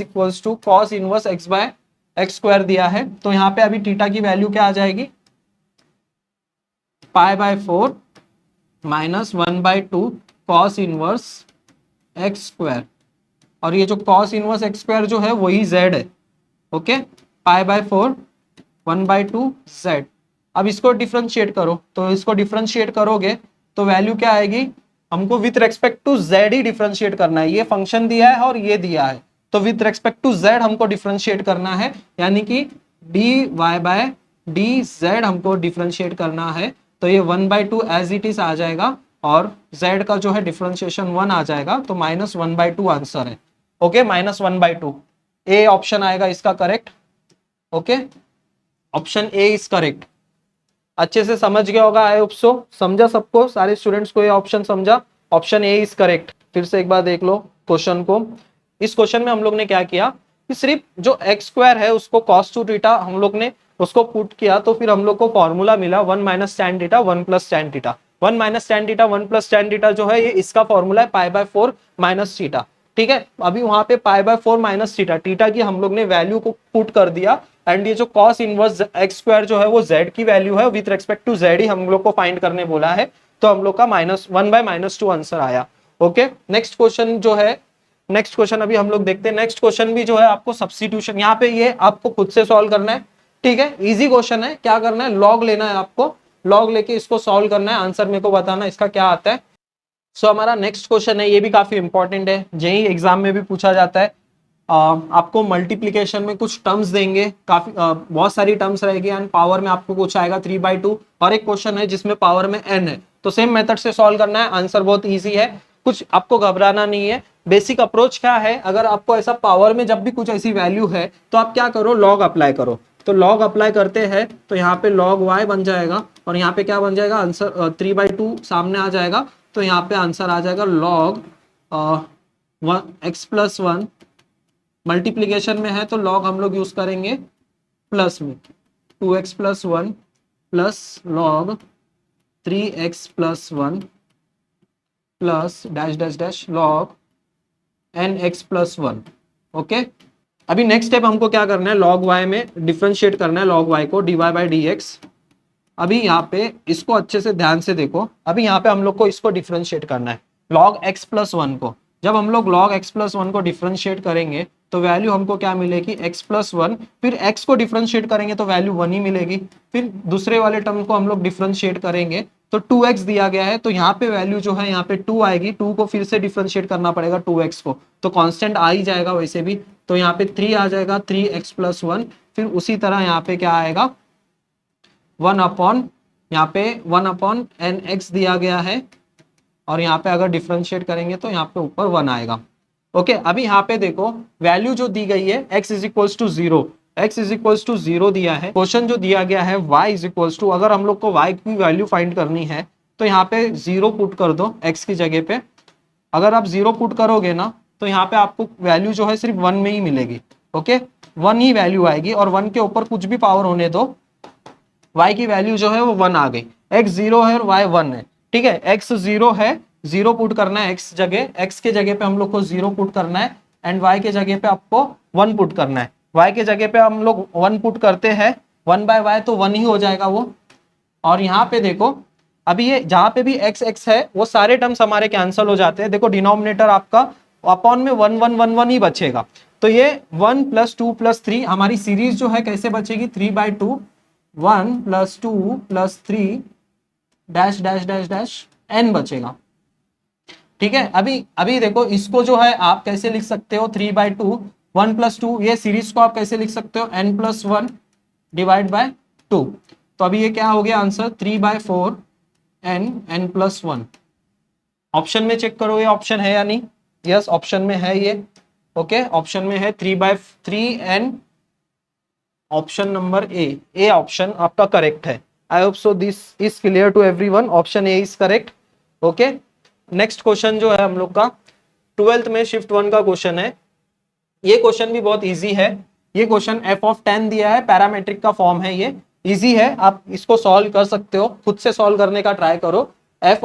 Speaker 2: equals to cos inverse x by x square दिया है। तो यहाँ पे अभी थीटा की वैल्यू क्या आ जाएगी, pi by 4 minus 1 by 2 cos inverse x square, और ये जो कॉस इनवर्स एक्स स्क्वायर जो है वही z है। Okay, pi by 4 1 by 2 z। अब इसको डिफरेंशिएट करो, तो इसको डिफरेंशिएट करोगे तो वैल्यू क्या आएगी, हमको विथ रेस्पेक्ट टू z ही डिफरेंशिएट करना है, ये फंक्शन दिया है और ये दिया है, तो विथ रेस्पेक्ट टू z हमको डिफरेंशिएट करना है, यानी कि dy बाय dz हमको डिफरेंशिएट करना है। तो ये 1 बाय 2 एज इट इज आ जाएगा और z का जो है डिफरेंशिएशन 1 आ जाएगा, तो माइनस 1 बाय 2 आंसर है। Okay, minus 1 by 2 A option आएगा इसका correct. Okay, option A is correct. अच्छे से समझ गया होगा, आई होप सो, समझा सबको, सारे स्टूडेंट्स को ये ऑप्शन समझा, ऑप्शन ए इज करेक्ट। फिर से एक बार देख लो क्वेश्चन को। इस क्वेश्चन में हम लोग ने क्या किया कि सिर्फ जो एक्स स्क्वायर है उसको कॉस टू थीटा हम लोग ने उसको पुट किया, तो फिर हम लोग को फॉर्मूला मिला 1 minus tan theta 1 plus tan theta. 1 minus tan theta 1 plus tan theta जो है ये इसका फॉर्मूला है पाई बाय 4 माइनस थीटा, ठीक है। अभी वहां पे पाई बाय 4 माइनस थीटा, थीटा की हम लोग ने वैल्यू को पुट कर दिया, एंड ये जो कॉस इनवर्स एक्स स्क्वायर जो है वो z की वैल्यू है, विथ रेस्पेक्ट टू z ही हम लोग को फाइंड करने बोला है, तो हम लोग का माइनस 1 बाय माइनस 2 आंसर आया। ओके, नेक्स्ट क्वेश्चन जो है, नेक्स्ट क्वेश्चन अभी हम लोग देखते हैं। नेक्स्ट क्वेश्चन भी जो है आपको सब्स्टिट्यूशन, यहाँ पे ये आपको खुद से सॉल्व करना है, ठीक है, इजी क्वेश्चन है। क्या करना है, लॉग लेना है आपको, लॉग लेके इसको सॉल्व करना है, आंसर मेरे को बताना इसका क्या आता है। सो हमारा नेक्स्ट क्वेश्चन है, ये भी काफी इंपॉर्टेंट है, जेईई एग्जाम में भी पूछा जाता है। आपको मल्टीप्लीकेशन में कुछ टर्म्स देंगे, काफी बहुत सारी टर्म्स रहेगी, एंड पावर में आपको कुछ आएगा 3/2, और एक क्वेश्चन है जिसमें पावर में n है। तो सेम मेथड से सॉल्व करना है, आंसर बहुत इजी है, कुछ आपको घबराना नहीं है। बेसिक अप्रोच क्या है, अगर आपको ऐसा पावर में जब भी कुछ ऐसी वैल्यू है तो आप क्या करो, लॉग अप्लाई करो। तो लॉग अप्लाई करते हैं तो यहाँ पे log y बन जाएगा, और यहाँ पे क्या बन जाएगा, आंसर 3/2 सामने आ जाएगा, तो यहाँ पे आंसर आ जाएगा log x प्लस 1। मल्टीप्लीकेशन में है तो लॉग हम लोग यूज करेंगे प्लस में, 2x plus 1 plus log 3x plus 1 plus dash dash dash log nx plus 1। Okay, अभी नेक्स्ट स्टेप हमको क्या करना है, लॉग y में डिफरेंशिएट करना है लॉग y को, dy बाई dx। अभी यहाँ पे इसको अच्छे से ध्यान से देखो, अभी यहाँ पे हम लोग को इसको डिफरेंशिएट करना है log x प्लस 1 को। जब हम लोग log x प्लस 1 को डिफरेंशिएट करेंगे तो वैल्यू हमको क्या मिलेगी, x प्लस 1, फिर x को डिफरेंशिएट करेंगे तो वैल्यू 1 ही मिलेगी, फिर दूसरे वाले टर्म को हम लोग डिफरेंशिएट करेंगे तो 2x दिया गया है, तो यहाँ पे वैल्यू जो है यहाँ पे 2 आएगी, 2 को फिर से डिफरेंशिएट करना पड़ेगा 2x को, तो कांस्टेंट आ ही जाएगा वैसे भी, तो यहाँ पे 3 आ जाएगा 3x प्लस 1, फिर उसी तरह यहाँ पे क्या आएगा 1 अपॉन, यहाँ पे 1 अपॉन nx दिया गया है, और यहाँ पे अगर डिफरेंशिएट करेंगे तो यहाँ पे ऊपर 1 आएगा। ओके, अभी यहाँ पे देखो वैल्यू जो दी गई है x is equals to 0, x is equals to 0 दिया है। क्वेश्चन जो दिया गया है y इज इक्वल्स टू, अगर हम लोग को y की वैल्यू फाइंड करनी है तो यहाँ पे 0 पुट कर दो x की जगह पे। अगर आप 0 पुट करोगे ना तो यहाँ पे आपको वैल्यू जो है सिर्फ 1 में ही मिलेगी। ओके, 1 ही वैल्यू आएगी, और 1 के ऊपर कुछ भी पावर होने दो, y की वैल्यू जो है वो 1 आ गई। x 0 है और y 1 है, ठीक है। x 0 है, 0 पुट करना है x जगह, x के जगह पे हम लोग को 0 पुट करना है, एंड y के जगह पे आपको 1 पुट करना है। y के जगह पे हम लोग 1 पुट करते हैं, 1 बाय y तो 1 ही हो जाएगा वो। और यहाँ पे देखो, अभी ये जहां पे भी x x है वो सारे टर्म्स हमारे कैंसिल हो जाते हैं। देखो डिनोमिनेटर आपका अपॉन में 1 1 1 1 ही बचेगा, तो ये 1 प्लस 2 प्लस 3 हमारी सीरीज जो है कैसे बचेगी, 3/2 1 plus 2 plus 3 dash dash dash dash n बचेगा, ठीक है। अभी अभी देखो इसको जो है आप कैसे लिख सकते हो, 3/2 1 प्लस 2, ये सीरीज को आप कैसे लिख सकते हो, n प्लस 1 डिवाइड बाय 2। तो अभी ये क्या हो गया आंसर, 3/4 n प्लस 1। ऑप्शन में चेक करो ये ऑप्शन है या नहीं, यस ऑप्शन में है ये, ओके ऑप्शन में है 3/3 n, option number A option आपका करेक्ट है। I hope so this is clear to everyone, option A is correct, okay. Next question जो है हम लोग का 12th में शिफ्ट 1 का क्वेश्चन है। ये क्वेश्चन भी बहुत इजी है। ये क्वेश्चन f(10) दिया है, पैरामेट्रिक का फॉर्म है, ये इजी है, आप इसको सॉल्व कर सकते हो, खुद से सॉल्व करने का ट्राई करो। f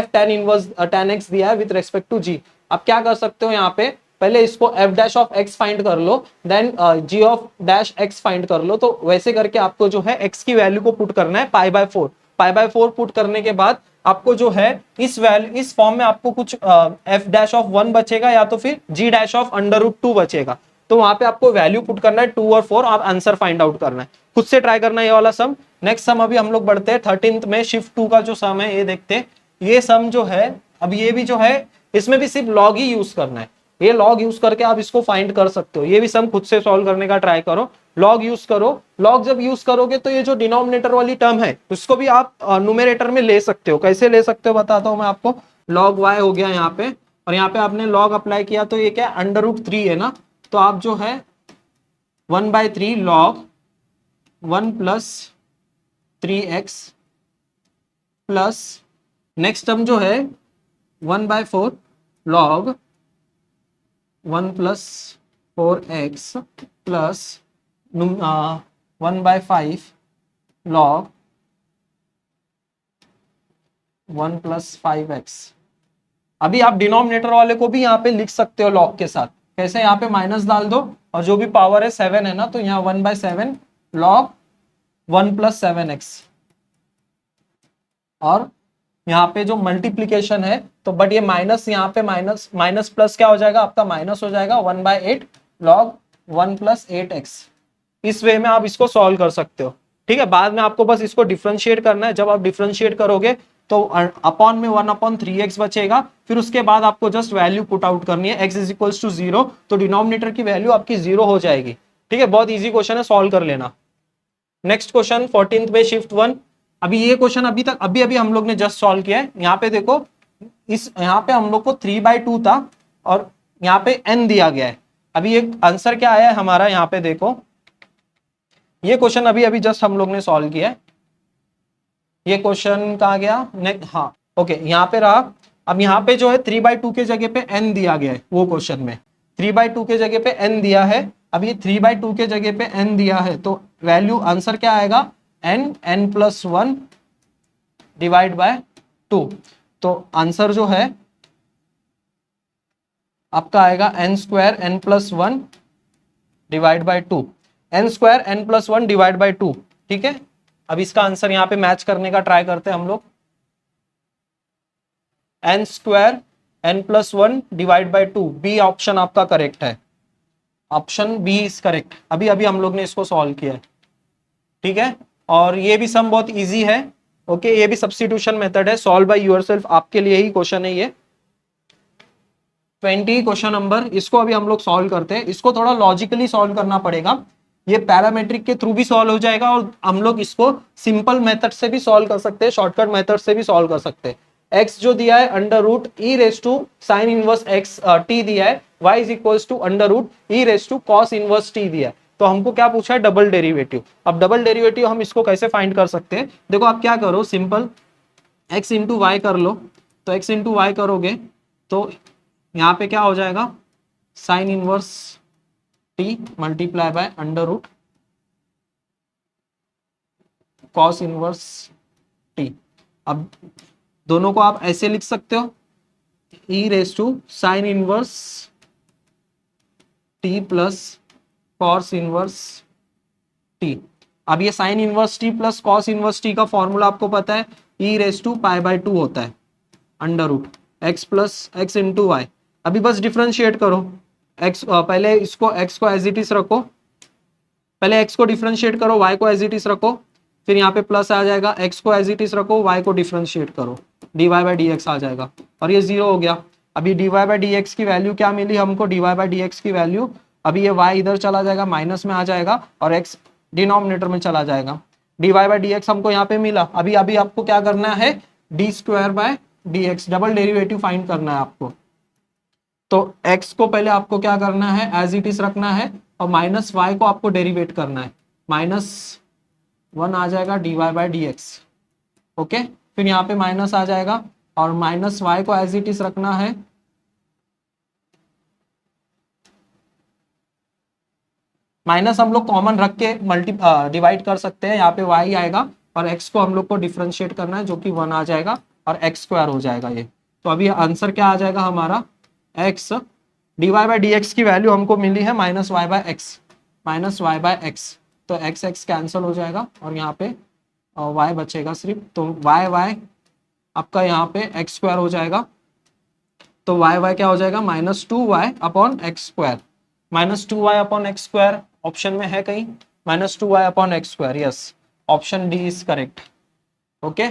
Speaker 2: tan inverse tan x दिया है विद रेस्पेक्ट टू g। आप क्या कर सकते हो यहाँ पे, पहले इसको f'(x) फाइंड कर लो, देन g(x) फाइंड कर लो। तो वैसे करके आपको जो है x की वैल्यू को पुट करना है π/4, π/4 पुट करने के बाद आपको जो है इस फॉर्म में आपको कुछ f'(1) बचेगा या तो फिर g'(√2) बचेगा। तो वहां पे आपको वैल्यू पुट करना है 2 और 4 और आंसर फाइंड आउट करना है, खुद से ट्राई करना है ये वाला सम। नेक्स्ट सम अभी हम लोग बढ़ते हैं 13th में शिफ्ट 2 का जो सम है ये देखते हैं। ये सम जो है, अब ये भी जो है इसमें भी सिर्फ लॉग ही यूज करना है, ये लॉग यूज करके आप इसको फाइंड कर सकते हो। ये भी सम खुद से सॉल्व करने का ट्राई करो, लॉग यूज करो। लॉग जब यूज करोगे तो ये जो डिनोमिनेटर वाली टर्म है उसको भी आप न्यूमरेटर में ले सकते हो। कैसे ले सकते हो बताता हूं मैं आपको। लॉग y हो गया यहाँ पे, और यहाँ पे आपने लॉग अप्लाई किया तो ये क्या √3 है ना, तो आप जो है 1/3 log 1 plus 3x plus next term जो है 1/4 log 1 plus 4x plus 1/5 log 1 plus 5x। अभी आप डिनोमिनेटर वाले को भी यहाँ पे लिख सकते हो लॉग के साथ, कैसे, यहाँ पे माइनस डाल दो और जो भी पावर है 7 है ना, तो यहाँ 1/7 लॉग 1 प्लस 7x, और यहाँ पे जो मल्टीप्लीकेशन है तो बट ये माइनस, यहाँ पे माइनस माइनस प्लस क्या हो जाएगा आपका, माइनस हो जाएगा 1/8 लॉग 1 प्लस 8x। इस वे में आप इसको सॉल्व कर सकते हो, ठीक है। बाद में आपको बस इसको डिफरेंशिएट करना है, जब आप डिफरेंशिएट करोगे तो अपॉन में 1/3x बचेगा, फिर उसके बाद आपको जस्ट वैल्यू पुट आउट करनी है, x इज इक्वल्स टू 0, तो डिनोमिनेटर की वैल्यू आपकी 0 हो जाएगी, ठीक है। बहुत ईजी क्वेश्चन है, सॉल्व कर लेना। नेक्स्ट क्वेश्चन 14th में शिफ्ट 1। अभी ये क्वेश्चन अभी अभी हम लोग ने जस्ट सॉल्व किया है। यहाँ पे देखो, इस यहाँ पे हम लोग को 3/2 था और यहाँ पे n दिया गया है। अभी एक आंसर क्या आया है हमारा, यहाँ पे देखो, ये क्वेश्चन अभी अभी जस्ट हम लोग ने सॉल्व किया है। ये क्वेश्चन कहाँ गया, नेक्स्ट, हाँ ओके यहाँ पे रहा। अब यहाँ पे जो है 3/2 के जगह पे n दिया गया है, वो क्वेश्चन में 3/2 के जगह पे n दिया है। अब ये 3/2 के जगह पे n दिया है, तो वैल्यू आंसर क्या आएगा, n प्लस 1 डिवाइड बाय 2। तो आंसर जो है आपका आएगा n² n plus 1 divide by 2, n² n plus 1 divide by 2, ठीक है। अब इसका आंसर यहाँ पे मैच करने का ट्राई करते हैं हम लोग, n² n plus 1 divide by 2, B option आपका करेक्ट है, ऑप्शन बी इज करेक्ट। अभी अभी हम लोग ने इसको सॉल्व किया है, ठीक है। और ये भी सम बहुत इजी है, ओके, ये भी सब्स्टिट्यूशन मेथड है, सॉल्व बाय योरसेल्फ, आपके लिए ही क्वेश्चन है ये। 20 क्वेश्चन नंबर, इसको अभी हम लोग सॉल्व करते हैं। इसको थोड़ा लॉजिकली सॉल्व करना पड़ेगा, ये पैरामेट्रिक के थ्रू भी सॉल्व हो जाएगा और हम लोग इसको सिंपल मेथड से भी सॉल्व कर सकते हैं, शॉर्टकट मेथड से भी सॉल्व कर सकते हैं। x जो दिया है √e⁻sin इनवर्स x t दिया है, y is equals to √e⁻cos inverse t दिया है। तो हमको क्या पूछा है, डबल डेरिवेटिव। अब डबल डेरिवेटिव हम इसको कैसे फाइंड कर सकते हैं, देखो आप क्या करो, सिंपल x इंटू वाई कर लो। तो x इंटू वाई करोगे तो यहाँ पे क्या हो जाएगा, sine inverse t multiply by √cos inverse t. अब दोनों को आप ऐसे लिख सकते हो, e raise to sine inverse t plus cos inverse t. अब ये sine inverse t plus cos inverse t का फॉर्मूला आपको पता है, e raise to pi by 2 होता है, under root x plus x into y. अभी बस डिफ्रेंशिएट करो, एक्स पहले इसको एक्स को एज इट इज रखो, पहले एक्स को डिफ्रेंशिएट करो, वाई को एज इट इज रखो, फिर यहाँ पे प्लस आ जाएगा, एक्स को एज इट इज रखो, वाई को डिफ्रेंशिएट करो, d Y by D x आ जाएगा और ये जीरो हो गया। अभी d Y by D x की वैल्यू क्या मिली हमको, d Y by D x की वैल्यू, अभी ये वाई इधर चला जाएगा, माइनस में आ जाएगा और एक्स डिनोमिनेटर में चला जाएगा। D Y by D x हमको यहाँ पे मिला। अभी अभी आपको क्या करना है, D square by D x, double derivative find करना है आपको। तो x को पहले आपको क्या करना है, एज इट इज रखना है और माइनस y को आपको डेरिवेट करना है, -1 आ जाएगा dy by D x. Okay, फिर यहाँ पे माइनस आ जाएगा और माइनस y को एज इट इज रखना है, माइनस हम लोग कॉमन रख के डिवाइड कर सकते हैं, यहाँ पे y आएगा और x को हम लोग को डिफ्रेंशिएट करना है जो कि 1 आ जाएगा और x स्क्वायर हो जाएगा ये। तो अभी आंसर क्या आ जाएगा हमारा, x d Y by D x की वैल्यू हमको मिली है minus y by x, minus y by x, तो x x कैंसिल हो जाएगा और यहाँ पे y बचेगा सिर्फ, तो y आपका यहाँ पे एक्स स्क्वायर हो जाएगा, तो y क्या हो जाएगा, -2y upon x square, -2y upon x square option में है कहीं, -2y upon x square, yes option D is correct. Okay,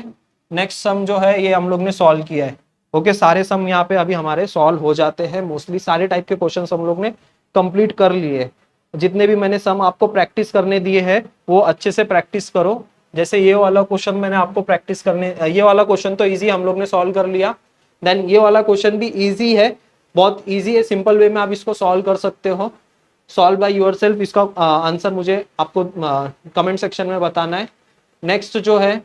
Speaker 2: next sum जो है ये हम लोग ने सॉल्व किया है। ओके, सारे सम यहाँ पे अभी हमारे सॉल्व हो जाते हैं, मोस्टली सारे टाइप के क्वेश्चन हम लोग ने कंप्लीट कर लिए। जितने भी मैंने सम आपको प्रैक्टिस करने दिए हैं वो अच्छे से प्रैक्टिस करो। जैसे ये वाला क्वेश्चन मैंने आपको प्रैक्टिस करने, ये वाला क्वेश्चन तो इजी हम लोग ने सॉल्व कर लिया, देन ये वाला क्वेश्चन भी इजी है, बहुत इजी है, सिंपल वे में आप इसको सॉल्व कर सकते हो, सॉल्व बाय योरसेल्फ। इसका आंसर मुझे आपको कमेंट सेक्शन में बताना है। नेक्स्ट जो है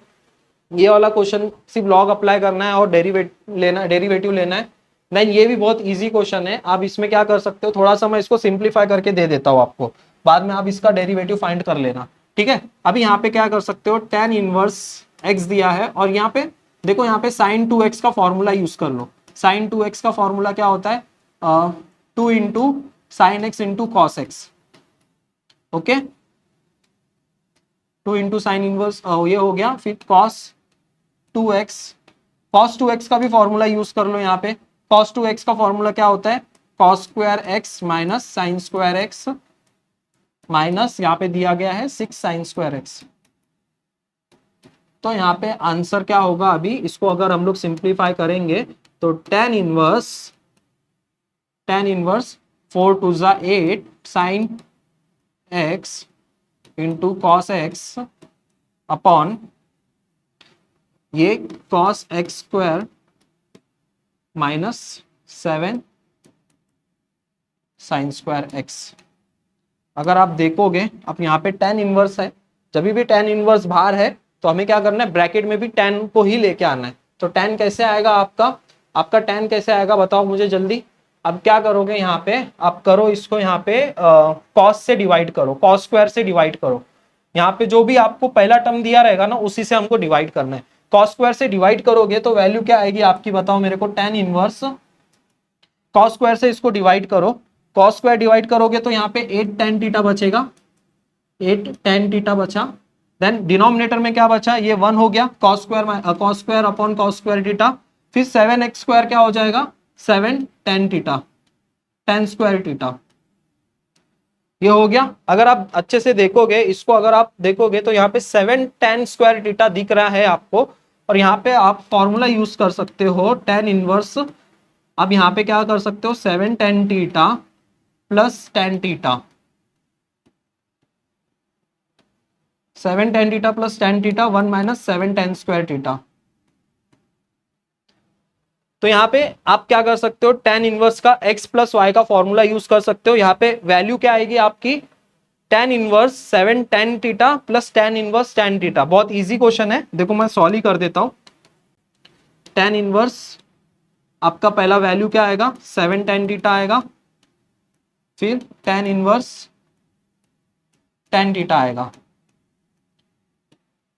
Speaker 2: ये वाला क्वेश्चन सिर्फ लॉग अप्लाई करना है और डेरिवेटिव लेना है। देन ये भी बहुत इजी क्वेश्चन है, आप इसमें क्या कर सकते हो, थोड़ा सा मैं इसको सिंप्लीफाई करके दे देता हूँ आपको, बाद में आप इसका डेरिवेटिव फाइंड कर लेना, ठीक है। अभी यहाँ पे क्या कर सकते हो, tan इनवर्स x दिया है और यहाँ पे देखो, यहाँ पे sin 2x का फॉर्मूला यूज कर लो। sin 2x का फॉर्मूला क्या होता है, 2 into sine x into cos x. Okay, 2 into sine inverse ये हो गया, फिर cos 2x का भी फॉर्मूला यूज कर लो। यहाँ पे cos 2x का फॉर्मूला क्या होता है, cos square x minus sign square x minus यहाँ पे दिया गया है 6 साइन स्क्वायर x। तो यहाँ पे आंसर क्या होगा, अभी इसको अगर हम लोग सिंप्लीफाई करेंगे तो tan inverse 4 2 8 sine x into cos x upon ये cos x square minus 7 sine square x। अगर आप देखोगे, अब यहाँ पे tan इनवर्स है, जब भी tan इनवर्स बाहर है तो हमें क्या करना है, ब्रैकेट में भी tan को ही लेके आना है। तो tan कैसे आएगा आपका tan कैसे आएगा बताओ मुझे जल्दी। अब क्या करोगे, यहाँ पे आप करो इसको, यहाँ पे cos से डिवाइड करो, cos स्क्वायर से डिवाइड करो। यहाँ पे जो भी आपको पहला टर्म दिया रहेगा ना उसी से हमको डिवाइड करना है। cos स्क्वायर से डिवाइड करोगे तो वैल्यू क्या आएगी आपकी, बताओ मेरे को। tan इनवर्स cos स्क्वायर से इसको डिवाइड करो, cos स्क्वायर डिवाइड करोगे तो यहाँ पे 8 tan थीटा बचेगा, 8 tan थीटा बचा। देन डिनोमिनेटर में क्या बचा, ये 1 हो गया, cos square upon cos square theta, फिर 7x स्क्वायर क्या हो जाएगा, 7 tan theta, tan square theta, ये हो गया। अगर आप अच्छे से देखोगे इसको, अगर आप देखोगे तो यहाँ पे 7 tan स्क्वायर थीटा दिख रहा है आपको, और यहाँ पे आप फॉर्मूला यूज कर सकते हो tan इनवर्स। अब यहाँ पे क्या कर सकते हो, 7 tan theta plus tan theta, 7 tan theta plus tan theta 1 minus 7 tan square theta. तो यहाँ पे आप क्या कर सकते हो, tan इनवर्स का x प्लस वाई का फॉर्मूला यूज कर सकते हो। यहाँ पे वैल्यू क्या आएगी आपकी, tan inverse 7 tan theta plus tan inverse tan theta. बहुत इजी क्वेश्चन है, देखो मैं सॉल्व ही कर देता हूं। tan इनवर्स आपका पहला वैल्यू क्या आएगा, 7 tan थीटा आएगा, फिर tan इनवर्स tan थीटा आएगा।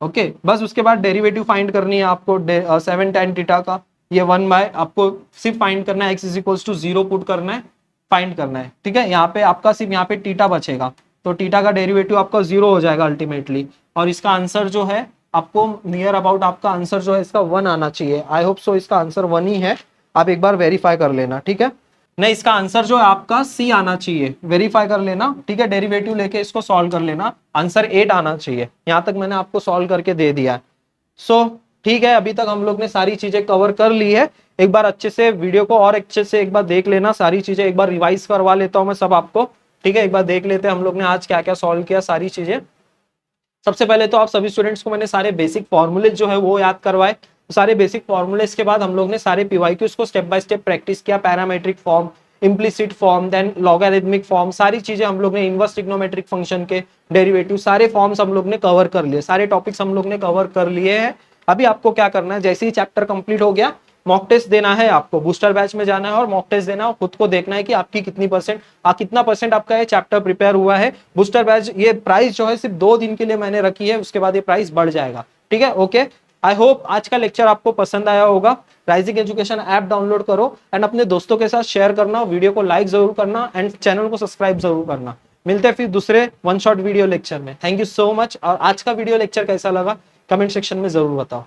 Speaker 2: ओके बस उसके बाद डेरिवेटिव फाइंड करनी है आपको 7 tan थीटा का, ये 1 बाय आपको सिर्फ फाइंड करना है, x is equals to 0 put करना है, फाइंड करना है। ठीक है, यहाँ पे आपका सिर्फ यहाँ पे थीटा बचेगा, तो थीटा का डेरिवेटिव आपका 0 हो जाएगा अल्टीमेटली, और इसका आंसर जो है आपको नियर अबाउट आपका आंसर जो है इसका 1 आना चाहिए। आई होप सो इसका आंसर 1 ही है, आप एक बार वेरीफाई कर लेना। ठीक है, नहीं इसका आंसर जो है आपका सी आना चाहिए, वेरीफाई कर लेना। ठीक है, डेरिवेटिव लेके इसको सॉल्व कर लेना, आंसर 8 आना चाहिए। यहाँ तक मैंने आपको सॉल्व करके दे दिया है। सो ठीक है, अभी तक हम लोग ने सारी चीजें कवर कर ली है। एक बार अच्छे से वीडियो को और अच्छे से एक बार देख लेना, सारी चीजें एक बार रिवाइज करवा लेता हूं मैं सब आपको। ठीक है, एक बार देख लेते हैं हम लोग ने आज क्या क्या सॉल्व किया सारी चीजें। सबसे पहले तो आप सभी स्टूडेंट्स को मैंने सारे बेसिक फॉर्मूले जो है वो याद करवाए। सारे बेसिक फॉर्मूलेस के बाद हम लोग ने सारे पीवाईक्यूज को स्टेप बाय स्टेप प्रैक्टिस किया, parametric form, implicit form, then logarithmic form, सारी चीजें हम लोग ने इनवर्स ट्रिग्नोमेट्रिक फंक्शन के डेरिवेटिव, सारे फॉर्म्स हम लोग ने कवर कर लिए, सारे टॉपिक्स हम लोग ने कवर कर लिए हैं। अभी आपको क्या करना है, जैसे ही चैप्टर कंप्लीट हो गया मॉक टेस्ट देना है आपको, बूस्टर बैच में जाना है और मॉक टेस्ट देना है, खुद को देखना है कि आपकी कितनी परसेंट कितना परसेंट आपका ये चैप्टर प्रिपेयर हुआ है। बूस्टर बैच ये प्राइस जो है सिर्फ 2 दिन के लिए मैंने रखी है, उसके बाद ये प्राइस बढ़ जाएगा। ठीक है, ओके। आई होप आज का लेक्चर आपको पसंद आया होगा। राइजिंग एजुकेशन ऐप डाउनलोड करो एंड अपने दोस्तों के साथ शेयर करना, वीडियो को लाइक जरूर करना एंड चैनल को सब्सक्राइब जरूर करना। मिलते हैं फिर दूसरे वन शॉट वीडियो लेक्चर में। Thank you so much. और आज का वीडियो लेक्चर कैसा लगा कमेंट सेक्शन में जरूर बताओ।